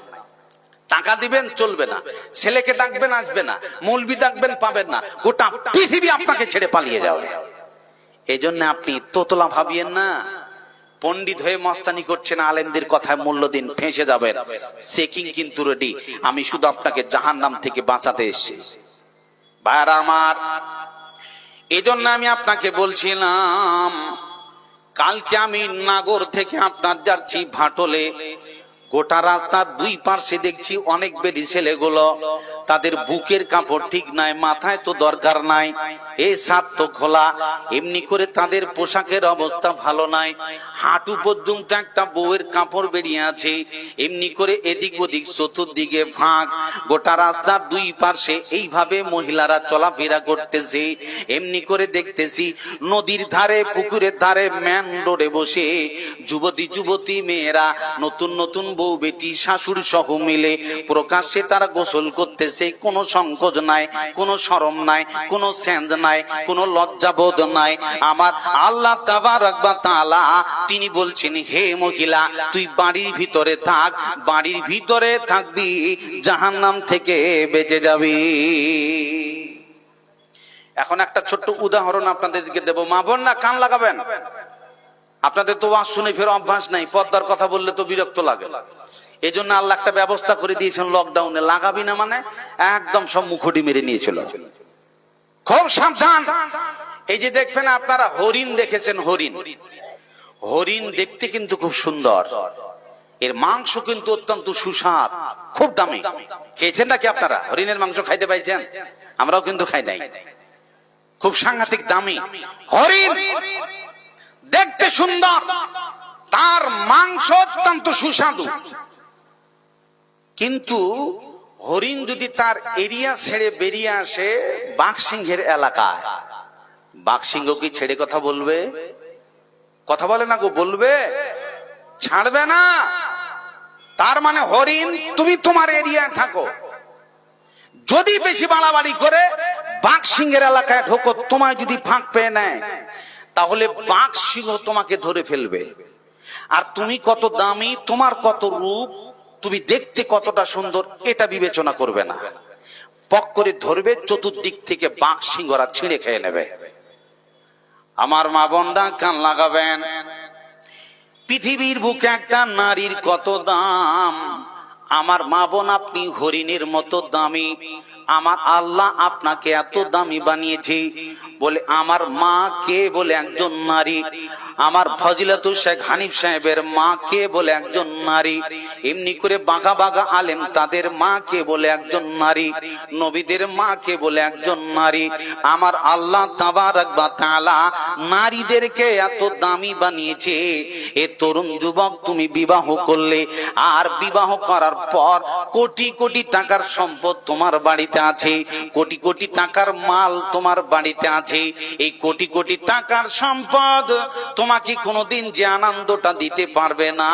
টাকা দিবেন চলবে না, ছেলেকে ডাকবেন আসবে না, মৌলবি ডাকবেন পাবেন না, গোটা পৃথিবী আপনাকে ছেড়ে পালিয়ে যাবে। এই জন্য আপনি তোতলা ভাবিয়েন না, পণ্ডিত হয়ে মস্তানি করছেন, আলেমদের কথায় মূল্য দিন, ফেঁসে যাবেন। চেকিং কিন্তু রেডি, আমি শুধু আপনাকে জাহান্নাম থেকে বাঁচাতে এসেছি ভাইরা আমার। এই জন্য আমি আপনাকে বলছিলাম, কালকে আমি নাগর থেকে আপনার যাচ্ছি ভাটলে, গোটা রাস্তার দুই পার্শ্বে দেখছি অনেক বেডি ছেলেগুলো, তাদের বুকের কাপড় ঠিক নাই, মাথায় তো দরকার নাই, এই ছাদ তো খোলা, এমনি করে তাদের পোশাকের অবস্থা ভালো নাই, হাঁটু পর্যন্ত একটা বউয়ের কাপড় বেরিয়ে আছে, এমনি করে এদিক ওদিক চতুর্দিকে ফাঁক, গোটা রাস্তার দুই পার্শ্বে এইভাবে মহিলারা চলাফেরা করতেছে। এমনি করে দেখতেছি নদীর ধারে, পুকুরের ধারে, মেন রোডে বসে যুবতী যুবতী মেয়েরা, নতুন নতুন বউ বেটি শাশুড়ি সহ মিলে প্রকাশ্যে তারা গোসল করতেছে। কোনো সংকোচ নাই, কোনো শরম নাই, কোনো সেন্স নাই, কোনো লজ্জাবোধ নাই। আমার আল্লাহ তাবারক ওয়া তাআলা তিনি বলছেন, হে মহিলা তুই বাড়ির ভিতরে থাক, বাড়ির ভিতরে থাকবি, জাহান্নাম থেকে বেঁচে যাবি। এখন একটা ছোট্ট উদাহরণ আপনাদেরকে দেব, মা বোন না কান লাগাবেন, আপনাদের তো ওয়াজ শুনে ফের অভ্যাস নাই, পর্দার কথা বললে তো বিরক্ত লাগে। এই জন্য আল্লাহ একটা ব্যবস্থা করে দিয়েছেন, লকডাউনে লাগাবি না মানে একদম সব মুখটি মেরে নিয়েছিল। খুব সাবধান। এই যে দেখবেন আপনারা হরিণ দেখেছেন, হরিণ, হরিণ দেখতে কিন্তু খুব সুন্দর, এর মাংস কিন্তু অত্যন্ত সুস্বাদ, খুব দামি। খেয়েছেন নাকি আপনারা? হরিণের মাংস খাইতে পাইছেন? আমরাও কিন্তু খাই নাই, খুব সাংঘাতিক দামি হরিণ, দেখতে সুন্দর, তার মাংস অত্যন্ত সুস্বাদু। কিন্তু হরিণ যদি তার এরিয়া ছেড়ে বেরিয়ে আসে বাঘসিংহের এলাকায়, বাঘসিংহ কি ছেড়ে কথা বলবে? কথা বলে না গো, বলবে? ছাড়বে না। তার মানে হরিণ তুমি তোমার এরিয়ায় থাকো, যদি বেশি বাড়াবাড়ি করে বাঘসিংহের এলাকায় ঢোকো, তোমায় যদি ফাঁক পেয়ে নেয়, তাহলে বাঘসিংহ তোমাকে ধরে ফেলবে। আর তুমি কত দামি, তোমার কত রূপ, তুমি দেখতে কতটা সুন্দর, এটা বিবেচনা করবে না, পক করে ধরবে, চতুর্দিক থেকে বাঘসিংহরা ছিঁড়ে খেয়ে নেবে। আমার মা বোনরা কান লাগাবেন, পৃথিবীর বুকে একটা নারীর কত দাম। আমার মা বোন, আপনি হরিণের মতো দামি। আমার আল্লাহ আপনাকে এত দামি বানিয়েছে বলে আমার মা কে বলে একজন নারী, আমার ফজিলাতুল শেখ হানিফ সাহেবের মা কে বলে একজন নারী, এমনি করে বাঘা বাঘা আলেম তাদের মা কে বলে একজন নারী, নবীদের মা কে বলে একজন নারী। আমার আল্লাহ তাবারক ওয়া তাআলা নারীদেরকে এত দামি বানিয়েছে। এ তরুণ যুবক, তুমি বিবাহ করলে, আর বিবাহ করার পর কোটি কোটি টাকার সম্পদ তোমার বাড়িতে আছে, কোটি কোটি টাকার মাল তোমার বাড়িতে আছে। এই কোটি কোটি টাকার সম্পদ তোমাকে কোনোদিন যে আনন্দটা দিতে পারবে না,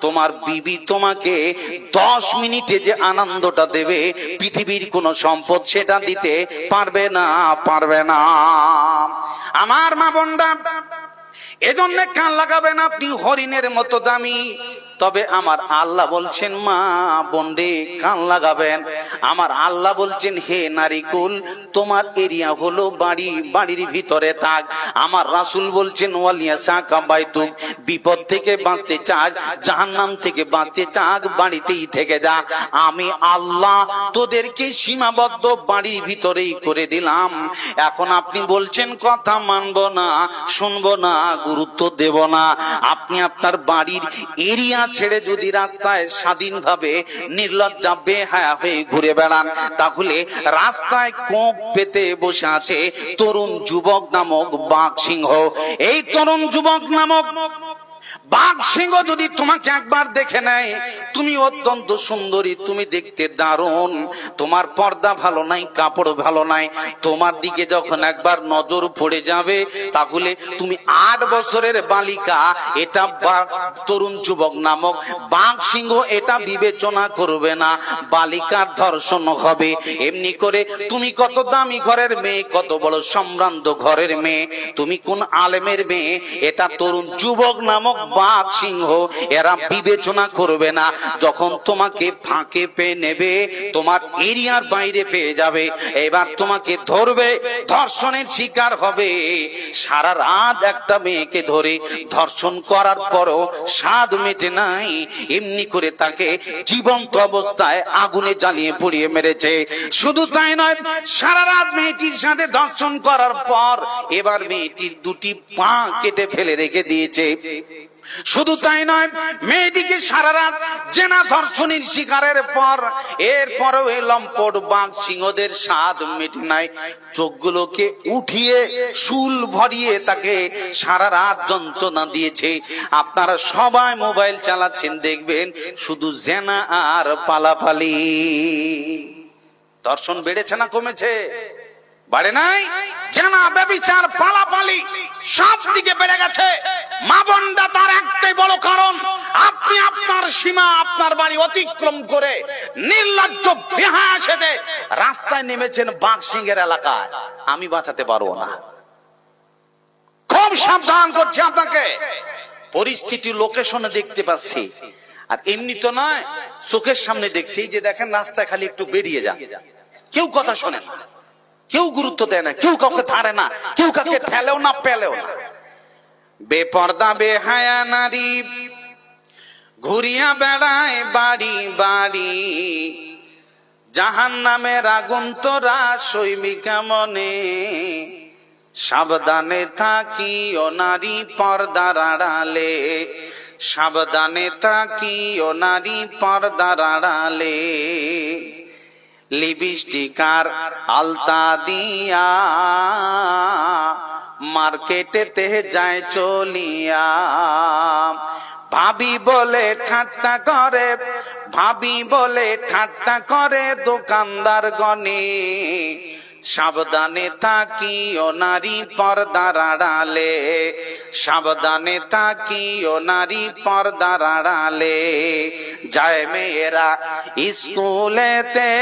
তোমার বিবি তোমাকে 10 মিনিটে যে আনন্দটা দেবে, পৃথিবীর কোন সম্পদ সেটা দিতে পারবে না, পারবে না। আমার মা বোনরা, এজন্য কান লাগাবেন, আপনি হরিণের মতো দামি। তবে আমার আল্লাহ বলছেন মা বোনরে কান লাগাবেন, আমার আল্লাহ বলছেন হে নারীকুল তোমার এরিয়া হলো বাড়ি, বাড়ির ভিতরে থাক। আমার রাসূল বলছেন ওয়ালিয়া সাকা বাইতুক, বিপদ থেকে বাঁচতে চাস, জাহান্নাম থেকে বাঁচতে চাস, বাড়িতেই থেকে যা। আমি আল্লাহ তোদেরকে সীমাবদ্ধ বাড়ির ভিতরেই করে দিলাম। এখন আপনি বলছেন কথা মানবো না, শুনবো না, গুরুত্ব দেব না। আপনি আপনার বাড়ির এরিয়া ছেড়ে যদি রাস্তায় স্বাধীনভাবে নির্লজ্জা বেহায়া হয়ে ঘুরে বেড়ান, তাহলে রাস্তায় কোপ পেতে বসে আছে তরুণ যুবক নামক বাঘ সিংহ। এই তরুণ যুবক নামক বাঘ সিংহ যদি তোমাকে একবার দেখে নেয়, তুমি অত্যন্ত সুন্দরী, তুমি দেখতে দারুণ, তোমার পর্দা ভালো নাই, কাপড় ভালো নাই, তোমার দিকে যখন একবার নজর পড়ে যাবে, তাহলে তুমি 8 বছরের বালিকা, এটা তরুণ যুবক নামক বাঘ সিংহ এটা বিবেচনা করবে না, বালিকার ধর্ষণ হবে। এমনি করে তুমি কত দামি ঘরের মেয়ে, কত বড় সম্ভ্রান্ত ঘরের মেয়ে, তুমি কোন আলেমের মেয়ে, এটা তরুণ যুবক নামক বাঘ সিংহ এরা বিবেচনা করবে না। যখন তোমাকে ফাঁকে পেয়ে নেবে, তোমার এরিয়ার বাইরে পেয়ে যাবে, এবার তোমাকে ধরবে, ধর্ষণের শিকার হবে। সারা রাত একটা মেয়েকে ধরে ধর্ষণ করার পরও স্বাদ মেটে নাই, এমনি করে তাকে জীবন্ত অবস্থায় আগুনে জ্বালিয়ে পুড়িয়ে মেরেছে। শুধু তাই নয়, সারা রাত মেয়েটির সাথে ধর্ষণ করার পর এবার মেয়েটির 2টি পা কেটে ফেলে রেখে দিয়েছে। শুধু তাই নয়, মেয়েটিকে সারা রাত জেনা ধর্ষণের শিকারের পর এরপরও এই লম্পট বাঘ সিংহদের স্বাদ মেটে নাই, চোখগুলোকে উঠিয়ে শুল ভরিয়ে তাকে সারা রাত যন্ত্রণা দিয়েছে। আপনারা সবাই মোবাইল চালাচ্ছেন, দেখবেন শুধু জেনা আর পালাপালি। ধর্ষণ বেড়েছে না কমেছে? বাড়ে নাই? জানা ব্যভিচার পালাপালি সব দিকে বেড়ে গেছে। মা বোনরা, তার একটাই বড় কারণ, আপনি আপনার সীমা, আপনার বাড়ি অতিক্রম করে নির্লজ্জ বেহায়া সেজে রাস্তায় নেমেছেন বাঘ সিংহের এলাকায়। আমি বাঁচাতে পারবো না। খুব সাবধান করছি আপনাকে। পরিস্থিতি লোকেশনে দেখতে পাচ্ছি, আর এমনি তো নয়, চোখের সামনে দেখছি। যে দেখেন রাস্তায় খালি একটু বেরিয়ে যান, কেউ কথা শোনে না, কেউ গুরুত্ব দেয় না, কেউ কাউকে ছাড়ে না, কেউ কাউকে ফেলেও না পেলেও না। বেপর্দা বেহায়া নারী ঘুরিয়া বেড়ায় বাড়ি বাড়ি, জাহান্নামের আগুন তোরা সইবি কেমনে। সাবধানে থাকি ও নারী পর্দার আড়ালে, সাবধানে থাকি ও নারী পর্দার আড়ালে। লিপস্টিকার আলতা দিয়া মার্কেটেতে যায় চলিয়া, ভাবি বলে ঠাট্টা করে, ভাবি বলে ঠাট্টা করে দোকানদার গনে। সাবধানে থাকি ও নারী পর্দার আড়ালে, সাবধানে থাকি ও নারী পর্দার আড়ালে। যায় মেয়েরা স্কুলেতে,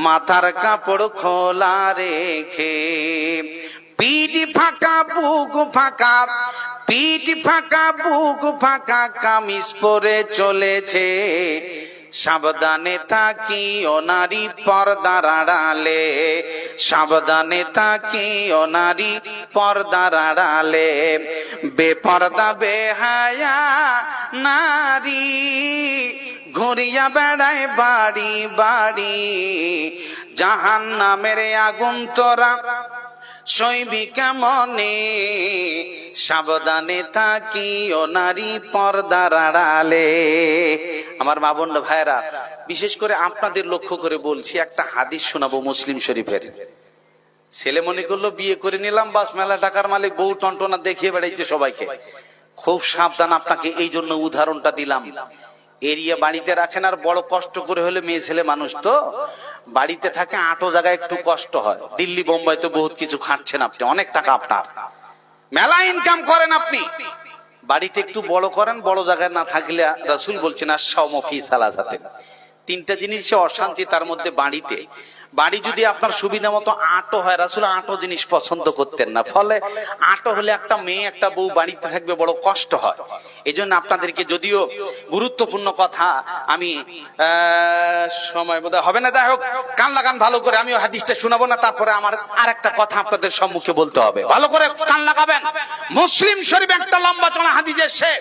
মাথার কাপড় খোলা রেখে, পিঠ ফাঁকা বুক ফাঁকা, পিঠ ফাঁকা বুক ফাঁকা কামিজ পরে চলেছে। সাবধানে থাকি ও নারী পর্দার আড়ালে, সাবধানে থাকি ও নারী পর্দার আড়ালে। বেপর্দা বেহায়া নারী ঘুরিয়া বেড়ায় বাড়ি বাড়ি, জাহান্নামের আগুন তোরা সইবি কেমনে। সাবধানে থাকি ও নারী পর্দার আড়ালে। আমার মা বোন ভাইরা, বিশেষ করে আপনাদের লক্ষ্য করে বলছি, একটা হাদিস শোনাবো মুসলিম শরীফের। ছেলে মনে করলো বিয়ে করে নিলাম, বাস মেলা টাকার মালিক, বউ টনটনা দেখিয়ে বেড়াইছে সবাইকে। খুব সাবধান, আপনাকে এই জন্য উদাহরণটা দিলাম। এরিয়া বাড়িতে রাখেন, আর বড় কষ্ট করে হলে মেয়ে ছেলে মানুষ তো বাড়িতে থাকে, আটো জায়গায় একটু কষ্ট হয়। দিল্লি বোম্বাই তো বহুত কিছু খাটছেন আপনি, অনেক টাকা আপনার, মেলা ইনকাম করেন আপনি, বাড়িতে একটু বড় করেন। বড় জায়গায় না থাকলে রাসূল বলছেন আশ-শাওমু ফি সালাসাতিন, 3টা জিনিসে অশান্তি তার মধ্যে বাড়িতে। বাড়ি যদি আপনার সুবিধা মতো আটো হয়, রাসূল আটো জিনিস পছন্দ করতেন না, ফলে আটো হলে একটা মেয়ে একটা বউ বাড়িতে থাকবে বড় কষ্ট হয়। এই জন্য আপনাদেরকে, যদিও গুরুত্বপূর্ণ কথা, আমি সময় বোধহয় হবে না, যাই হোক কান লাগান ভালো করে, আমিও হাদিসটা শোনাবো না, তারপরে আমার আর একটা কথা আপনাদের সম্মুখে বলতে হবে, ভালো করে কান লাগাবেন। মুসলিম শরীফ একটা লম্বা চড়া হাদিস এসেছে,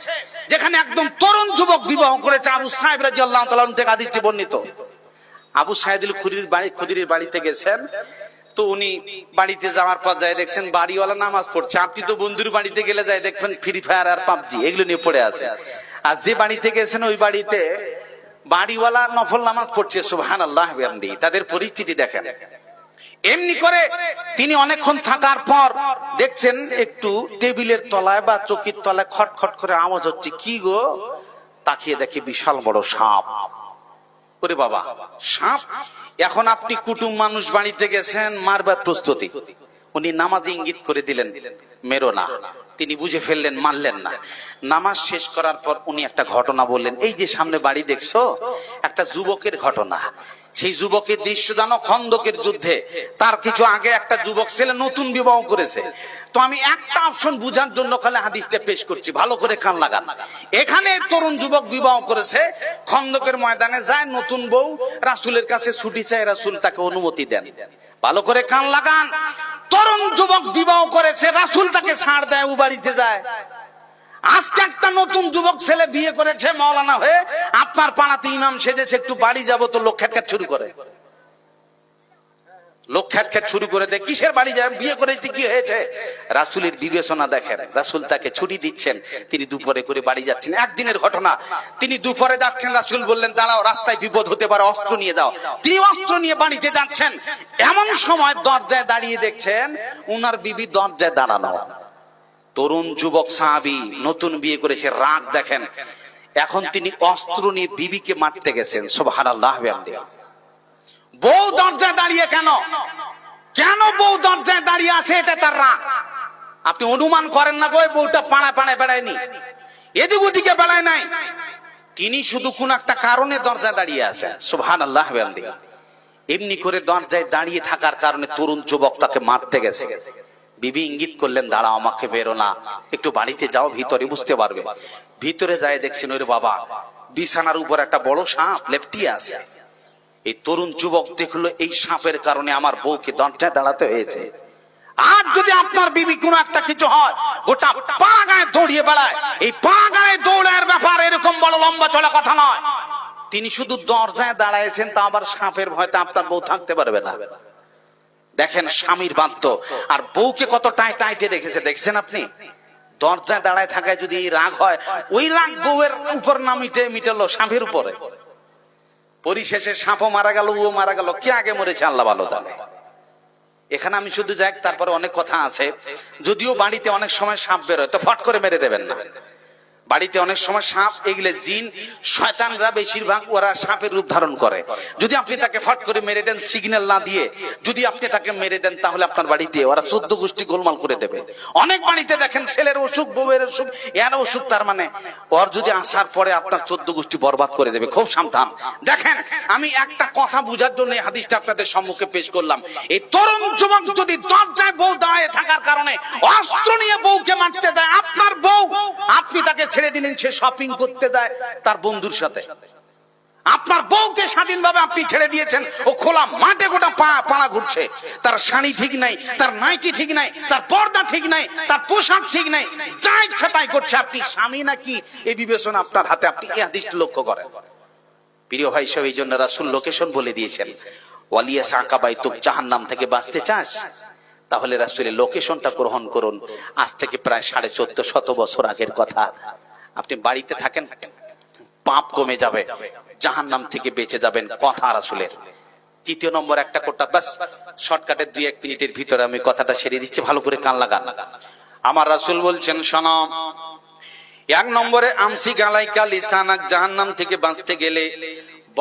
যেখানে একদম তরুণ যুবক বিবাহ করেছে। আবু সাঈদ রাদিয়াল্লাহু তাআলা থেকে হাদিসটি বর্ণিত। আবু সাঈদ আল খুদরির বাড়িতে গেছেন, তো উনি বাড়িতে যাওয়ার পর যায় দেখছেন বাড়িওয়ালা নামাজ পড়ছে। আপনি তো বন্ধুর বাড়িতে গেলে যায় দেখবেন ফ্রি ফায়ার আর পাবজি এগুলো নিয়ে পড়ে আছে। আর যে বাড়িতে গেছেন ওই বাড়িতে বাড়িওয়ালা নফল নামাজ পড়ছে, সুবহানাল্লাহ ওয়া বিহামদিহি। তাদের পরিস্থিতি দেখেন। এমনি করে তিনি অনেকক্ষণ থাকার পর দেখছেন একটু টেবিলের তলায় বা চকির তলায় খটখট করে আওয়াজ হচ্ছে। কি গো? তাকিয়ে দেখে বিশাল বড় সাপ। ওরে বাবা, সাপ! এখন আপনি কুটুম মানুষ বাড়িতে গেছেন, মারবার প্রস্তুতি। উনি নামাজে ইঙ্গিত করে দিলেন মেরো না। তিনি বুঝে ফেললেন, মানলেন না। নামাজ শেষ করার পর উনি একটা ঘটনা বললেন, এই যে সামনে বাড়ি দেখছো, একটা যুবকের ঘটনা। সেই যুবকের দৃশ্য জানো, খন্দকের যুদ্ধে তার কিছু আগে একটা যুবক ছেলে নতুন বিবাহ করেছে। তো আমি একটা অপশন বুঝার জন্য খালি হাদিসটা পেশ করছি, ভালো করে কান লাগান। এখানে তরুণ যুবক বিবাহ করেছে, খন্দকের ময়দানে যায়, নতুন বউ রাসূলের কাছে ছুটি চায়, রাসূল তাকে অনুমতি দেন। ভালো করে কান লাগান। তরুণ যুবক বিবাহ করেছে, রাসূল তাকে ছাড় দেয়, ও বাড়িতে যায়। আজকে একটা নতুন যুবক ছেলে বিয়ে করেছে মাওলানা হয়ে, আপনার পাড়াতে ইমাম সেজেছে, একটু বাড়ি যাব, তো লোক খ্যাটখ্যাট শুরু করে। লোক খ্যাটখ্যাট শুরু করে দেয়, কিসের বাড়ি যায়, বিয়ে করেছে, কি হয়েছে? রাসূলের বিবেচনা দেখেন, রাসূল তাকে ছুটি দিচ্ছেন, তিনি দুপুরে করে বাড়ি যাচ্ছেন। একদিনের ঘটনা, তিনি দুপুরে যাচ্ছেন, রাসূল বললেন দাঁড়াও, রাস্তায় বিপদ হতে পারে, অস্ত্র নিয়ে যাও। তিনি অস্ত্র নিয়ে বাড়িতে যাচ্ছেন, এমন সময় দরজায় দাঁড়িয়ে দেখছেন উনার বিবি দরজায় দাঁড়ানো। তরুণ যুবক সাহাবী, নতুন বিয়ে করেছে, রাগ দেখেন। এখন তিনি অস্ত্র নিয়ে বিবিকে মারতে গেছেন, সুবহানাল্লাহ ওয়া বিহামদিহি। বউ দরজায় দাঁড়িয়ে কেন? কেন বউ দরজায় দাঁড়িয়ে আছে? এটা তার রাগ। আপনি অনুমান করেন না গো, বউটা পাড়ায় পাড়ায় বেড়ায়নি, এদিক ওদিকে বেড়ায় নাই, তিনি শুধু কোন একটা কারণে দরজায় দাঁড়িয়ে আছেন, সুবহানাল্লাহ ওয়া বিহামদিহি। এমনি করে দরজায় দাঁড়িয়ে থাকার কারণে তরুণ যুবক তাকে মারতে গেছে। বিবি ইঙ্গিত করলেন দাঁড়াও, আমাকে বেরো না, একটু বাড়িতে যাও, ভিতরে বুঝতে পারবে। ভিতরে যায় দেখছেন, ওরে বাবা, বিছানার উপর একটা বড় সাপ লেপ্টিয়ে আছে। এই তরুণ যুবক দেখলো এই সাপের কারণে আমার বউকে দরজায় দাঁড়াতে হয়েছে। আর যদি আপনার বিবি কোনো একটা কিছু হয়, গোটা পা গায়ে দৌড়িয়ে বেড়ায়, এই পা গায়ে দৌড়ার ব্যাপার এরকম বড় লম্বা চলা কথা নয়। তিনি শুধু দরজায় দাঁড়াইছেন, তা আবার সাপের ভয়তে আপনার বউ থাকতে পারবে না। দেখেন স্বামীর বাধ্য, আর বউকে কত টাইটে রেখেছে দেখছেন আপনি। দরজায় দাঁড়ায় থাকায় যদি রাগ হয়, ওই রাগ বউয়ের উপর না মিটালো সাপের উপরে। পরিশেষে সাপও মারা গেল, ও মারা গেল, কে আগে মরেছে আল্লাহ ভালো জানে। এখানে আমি শুধু যাই, তারপরে অনেক কথা আছে। যদিও বাড়িতে অনেক সময় সাপ বেরোয়, তো ফট করে মেরে দেবেন না। বাড়িতে অনেক সময় সাপ, এগুলো জিন শয়তানরা বেশিরভাগ ওরা সাপের রূপ ধারণ করে। যদি আপনি তাকে ফট করে মেরে দেন, সিগন্যাল না দিয়ে যদি আপনি তাকে মেরে দেন, তাহলে আপনার বাড়িতে ওরা 14 গোষ্ঠী গোলমাল করে দেবে। অনেক বাড়িতে দেখেন ছেলের অসুখ, বউয়ের অসুখ, এর অসুখ, তার মানে ওর যদি আসার পরে আপনার 14 গোষ্ঠী বরবাদ করে দেবে। খুব সাবধান। দেখেন, আমি একটা কথা বুঝার জন্য এই হাদিসটা আপনাদের সম্মুখে পেশ করলাম। এই তরুণ যুবক যদি দরজায় বউ দাঁড়িয়ে থাকার কারণে অস্ত্র নিয়ে বউকে মারতে যায়, আপনার বউ, আপনি তাকে ছেড়ে দিলেন, সে শপিং করতে যায় তার বন্ধুর সাথে। আপনার বউকে স্বাধীনভাবে আপনি ছেড়ে দিয়েছেন, ও খোলা মাঠে গোটা পাড়া ঘুরছে, তার শাড়ি ঠিক নাই, তার নাইটি ঠিক নাই, তার পর্দা ঠিক নাই, তার পোশাক ঠিক নাই, যা ইচ্ছা তাই করছে। আপনি স্বামী নাকি এই বিবেচনা আপনার হাতে। আপনি এই হাদিসটা লক্ষ্য করেন প্রিয় ভাই সব। এই জন্য রাসূল লোকেশন বলে দিয়েছেন, ওয়ালিয়া সাকাবাই, তুক জাহান্নাম থেকে বাঁচতে চাস, তাহলে রাসূলের লোকেশনটা গ্রহণ করুন। আজ থেকে প্রায় 1450 বছর আগের কথা। আপনি বাড়িতে থাকেন, পাপ কমে যাবে, জাহান্নাম থেকে বেঁচে যাবেন, কথা রাসূলের। তৃতীয় নম্বর একটা কোটা, বাস শর্টকাটে 2-1 মিনিটের ভিতরে আমি কথাটা সেরে দিচ্ছি, ভালো করে কান লাগান। আমার রাসূল বলছেন, শোনো, 1 নম্বরে আমসি গালাইকা লিসানাক, জাহান্নাম থেকে বাঁচতে গেলে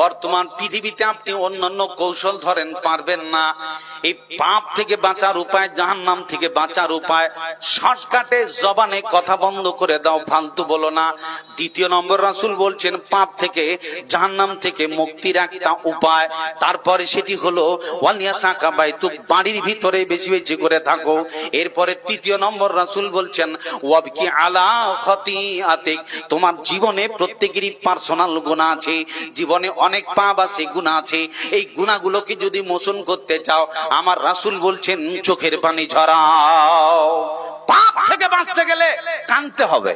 বর্তমান পৃথিবীতে আপনি অন্যান্য কৌশল ধরেন, পারবেন না। এই পাপ থেকে বাঁচার উপায়, জাহান্নাম থেকে বাঁচার উপায় শর্টকাটে জবানে কথা বন্ধ করে দাও, ফালতু বলো না। দ্বিতীয় নম্বর রাসূল বলছেন পাপ থেকে জাহান্নাম থেকে মুক্তির একটা উপায়, তারপরে সেটি হলো ওয়ালিয়াসাকা বাইতুক, বাড়ির ভিতরে বেশি বেশি করে থাকো। এরপরে তৃতীয় নম্বর রাসূল বলছেন ওয়াবকি আলা খাতিআতিক, তোমার জীবনে প্রত্যেকেরই পার্সোনাল গুনাহ আছে, জীবনে অনেক পাপ আছে, গুনাহ আছে। এই গুনাহগুলোকে যদি মোচন করতে চাও, আমার রাসূল বলছেন চোখের পানি ঝরাও। পাপ থেকে বাঁচতে গেলে কাঁদতে হবে।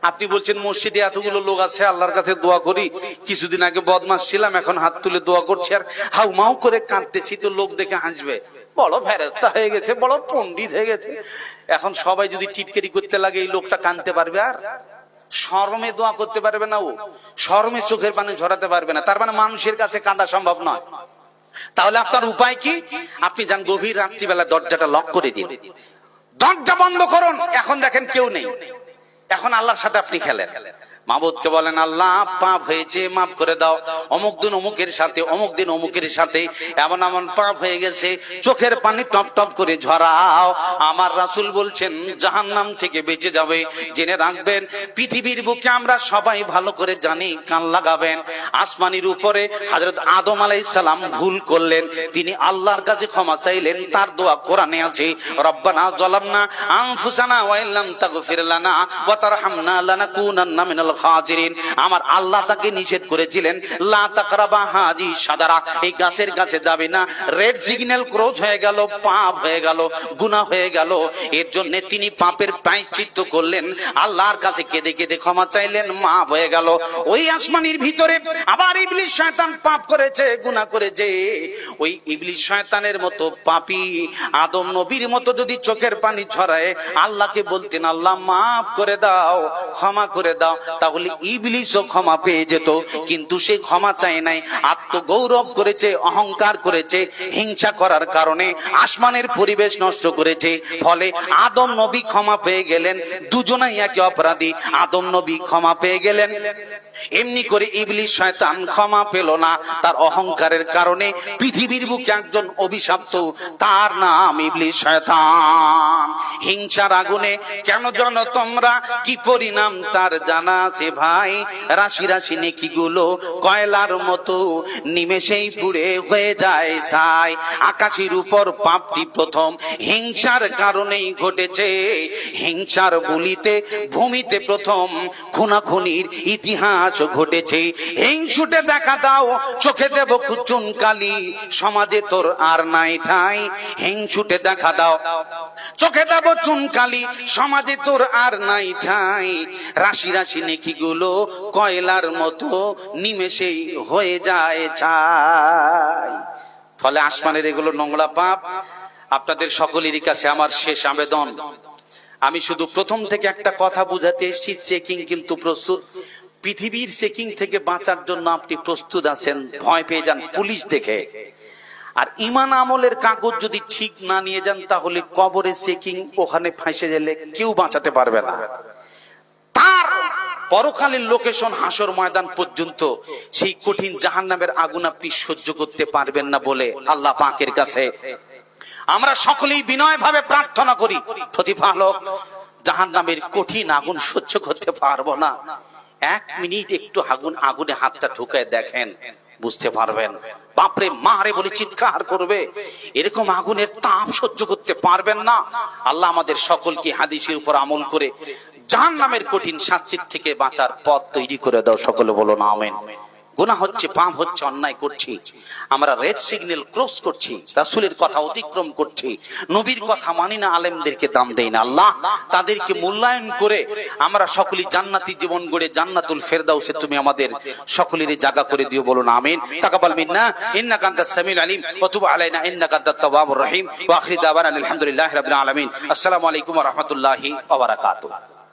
আপনি বলছেন মসজিদে এতগুলো লোক আছে, আল্লাহর কাছে দোয়া করি, কিছুদিন আগে বদমাশ ছিলাম, এখন হাত তুলে দোয়া করছি আর হাউমাউ করে কাঁদতেছি, তো লোক দেখে হাসবে, বড় ফেরেশতা হয়ে গেছে, বড় পণ্ডিত হয়ে গেছে। এখন সবাই যদি টিটকারি করতে লাগে, এই লোকটা কাঁদতে পারবে? আর শরমে দোয়া করতে পারবে না, ও শরমে চোখের পানি ঝরাতে পারবে না। তার মানে মানুষের কাছে কাঁদা সম্ভব নয়। তাহলে আপনার উপায় কি? আপনি যান গভীর রাত্রিবেলা দরজাটা লক করে দিন, দরজা বন্ধ করুন। এখন দেখেন কেউ নেই, এখন আল্লাহর সাথে আপনি খেলেন। মাবুদকে বলেন আল্লাহ পাপ হয়েছে, মাফ করে দাও, অমুক দিন অমুকের সাথে, অমুক দিন অমুকের সাথে এমন এমন পাপ হয়ে গেছে, চোখের পানি টপ টপ করে ঝরাও। আমার রাসূল বলছেন জাহান্নাম থেকে বেঁচে যাবে। জেনে রাখবেন পৃথিবীর বুকে আমরা সবাই ভালো করে জানি, কান লাগাবেন, আসমানের উপরে হযরত আদম আলাইহিস সালাম ভুল করলেন, তিনি আল্লাহর কাছে ক্ষমা চাইলেন, তার দোয়া কোরআনে আছে, রব্বানা যালামনা আনফুসানা ওয়া ইল্লাম তাগফির লানা ওয়া তারহামনা লানাকুনান্না মিনাল খাজিরিন। আমার আল্লাহ তাকে নিষেধ করেছিলেন লা তাকরাবা হাজি শাজারা, এই গাছের কাছে যাবে না। রেড সিগন্যাল ক্রস হয়ে গেল, পাপ হয়ে গেল, গুনাহ হয়ে গেল। এর জন্য তিনি পাপের প্রায়শ্চিত্ত করলেন, আল্লাহর কাছে কেঁদে কেঁদে ক্ষমা চাইলেন, মাফ হয়ে গেল। ওই আসমানের ভিতরে আবার ইবলিস শয়তান পাপ করেছে, গুনাহ করেছে। ওই ইবলিস শয়তানের মতো পাপী আদম নবীর মতো যদি চোখের পানি ঝরায় আল্লাহকে বলতেন আল্লাহ মাফ করে দাও, ক্ষমা করে দাও, তাহলে ইবলিসও ক্ষমা পেয়ে যেত। কিন্তু সে ক্ষমা চায় নাই, আত্মগৌরব করেছে, অহংকার করেছে, হিংসা করার কারণে আসমানের পরিবেশ নষ্ট করেছে। ফলে আদম নবী ক্ষমা পেয়ে গেলেন, দুজনেই একই অপরাধী। আদম নবী ক্ষমা পেয়ে গেলেন, এমনি করে ইবলিস শয়তান ক্ষমা পেল না, তার অহংকারের কারণে পৃথিবীর বুকে একজন অভিশপ্ত, তার নাম ইবলিস শয়তান। হিংসার আগুনে কেন জানো তোমরা, কি পরিণাম তার জানা আছে ভাই। রাশি রাশি নেকিগুলো কয়লার মতো নিমেষেই পুড়ে হয়ে যায় ছাই। আকাশের উপর পাপটি প্রথম হিংসার কারণেই ঘটেছে, হিংসার বলিতে ভূমিতে প্রথম খুনাখুনির ইতিহাস ঘটেছে। হিংসুটে দেখা দাও, চোখে দেব চুন কালি, সমাজে তোর আর নাই ঠাই। হিংসুটে দেখা দাও, চোখে দেব চুন কালি, সমাজে তোর আর নাই ঠাই। রাশি রাশি নেকিগুলো কয়লার মতো নিমেষেই হয়ে যায় ছাই। ফলে আসমানের এগুলো নোংরা পাপ। আপনাদের সকলেরই কাছে আমার শেষ আবেদন, আমি শুধু প্রথম থেকে একটা কথা বুঝাতে এসেছি, চেকিং কিন্তু প্রস্তুত। পৃথিবীর চেকিং থেকে বাঁচার জন্য আপনি প্রস্তুত আছেন, ভয় পেয়ে যান পুলিশ দেখে। আর ইমান আমলের কাগজ যদি ঠিক না নিয়ে যান, তাহলে কবরে চেকিং, ওখানে ফাঁসে গেলে কেউ বাঁচাতে পারবে না। তার পরকালের লোকেশন হাসর ময়দান পর্যন্ত সেই কঠিন জাহান্নামের আগুন আপনি সহ্য করতে পারবেন না বলে আল্লাহ পাকের কাছে আমরা সকলেই বিনয় ভাবে প্রার্থনা করি, প্রতিপালক জাহান্নামের কঠিন আগুন সহ্য করতে পারবো না, 1 মিনিট একটু আগুনে হাতটা ঢুকায় দেখেন, বুঝতে পারবেন। বাপরে মারে বলে চিৎকার করবে, এরকম আগুনের তাপ সহ্য করতে পারবেন না। আল্লাহ আমাদের সকলকে হাদিসের উপর আমল করে জাহান্নামের কঠিন শাস্তির থেকে বাঁচার পথ তৈরি করে দাও, সকলে বলো না আমিন। গুনাহ হচ্ছে, পাপ হচ্ছে, অন্যায় করছি, আমরা রেড সিগন্যাল ক্রস করছি, রাসূলের কথা অতিক্রম করছি, নবীর কথা মানি না, আলেমদেরকে দাম দেই না। আল্লাহ তাদেরকে মূল্যায়ন করে আমরা সকলেই জান্নাতি জীবন গড়ে জান্নাতুল ফেরদাউসে তুমি আমাদের সকলেরই জায়গা করে দিও, বলো না আমিন। তাকাব্বাল মিন্না ইন্নাকা আনতাস সামিউল আলিম ওয়া তুব আলাইনা ইন্নাকা আনতাত তাওয়াবুর রহিম ওয়া আখিরু দাওয়ানা আলহামদুলিল্লাহি রাব্বিল আলামিন। আসসালামু আলাইকুম ওয়া রাহমাতুল্লাহি ওয়া বারাকাতুহু।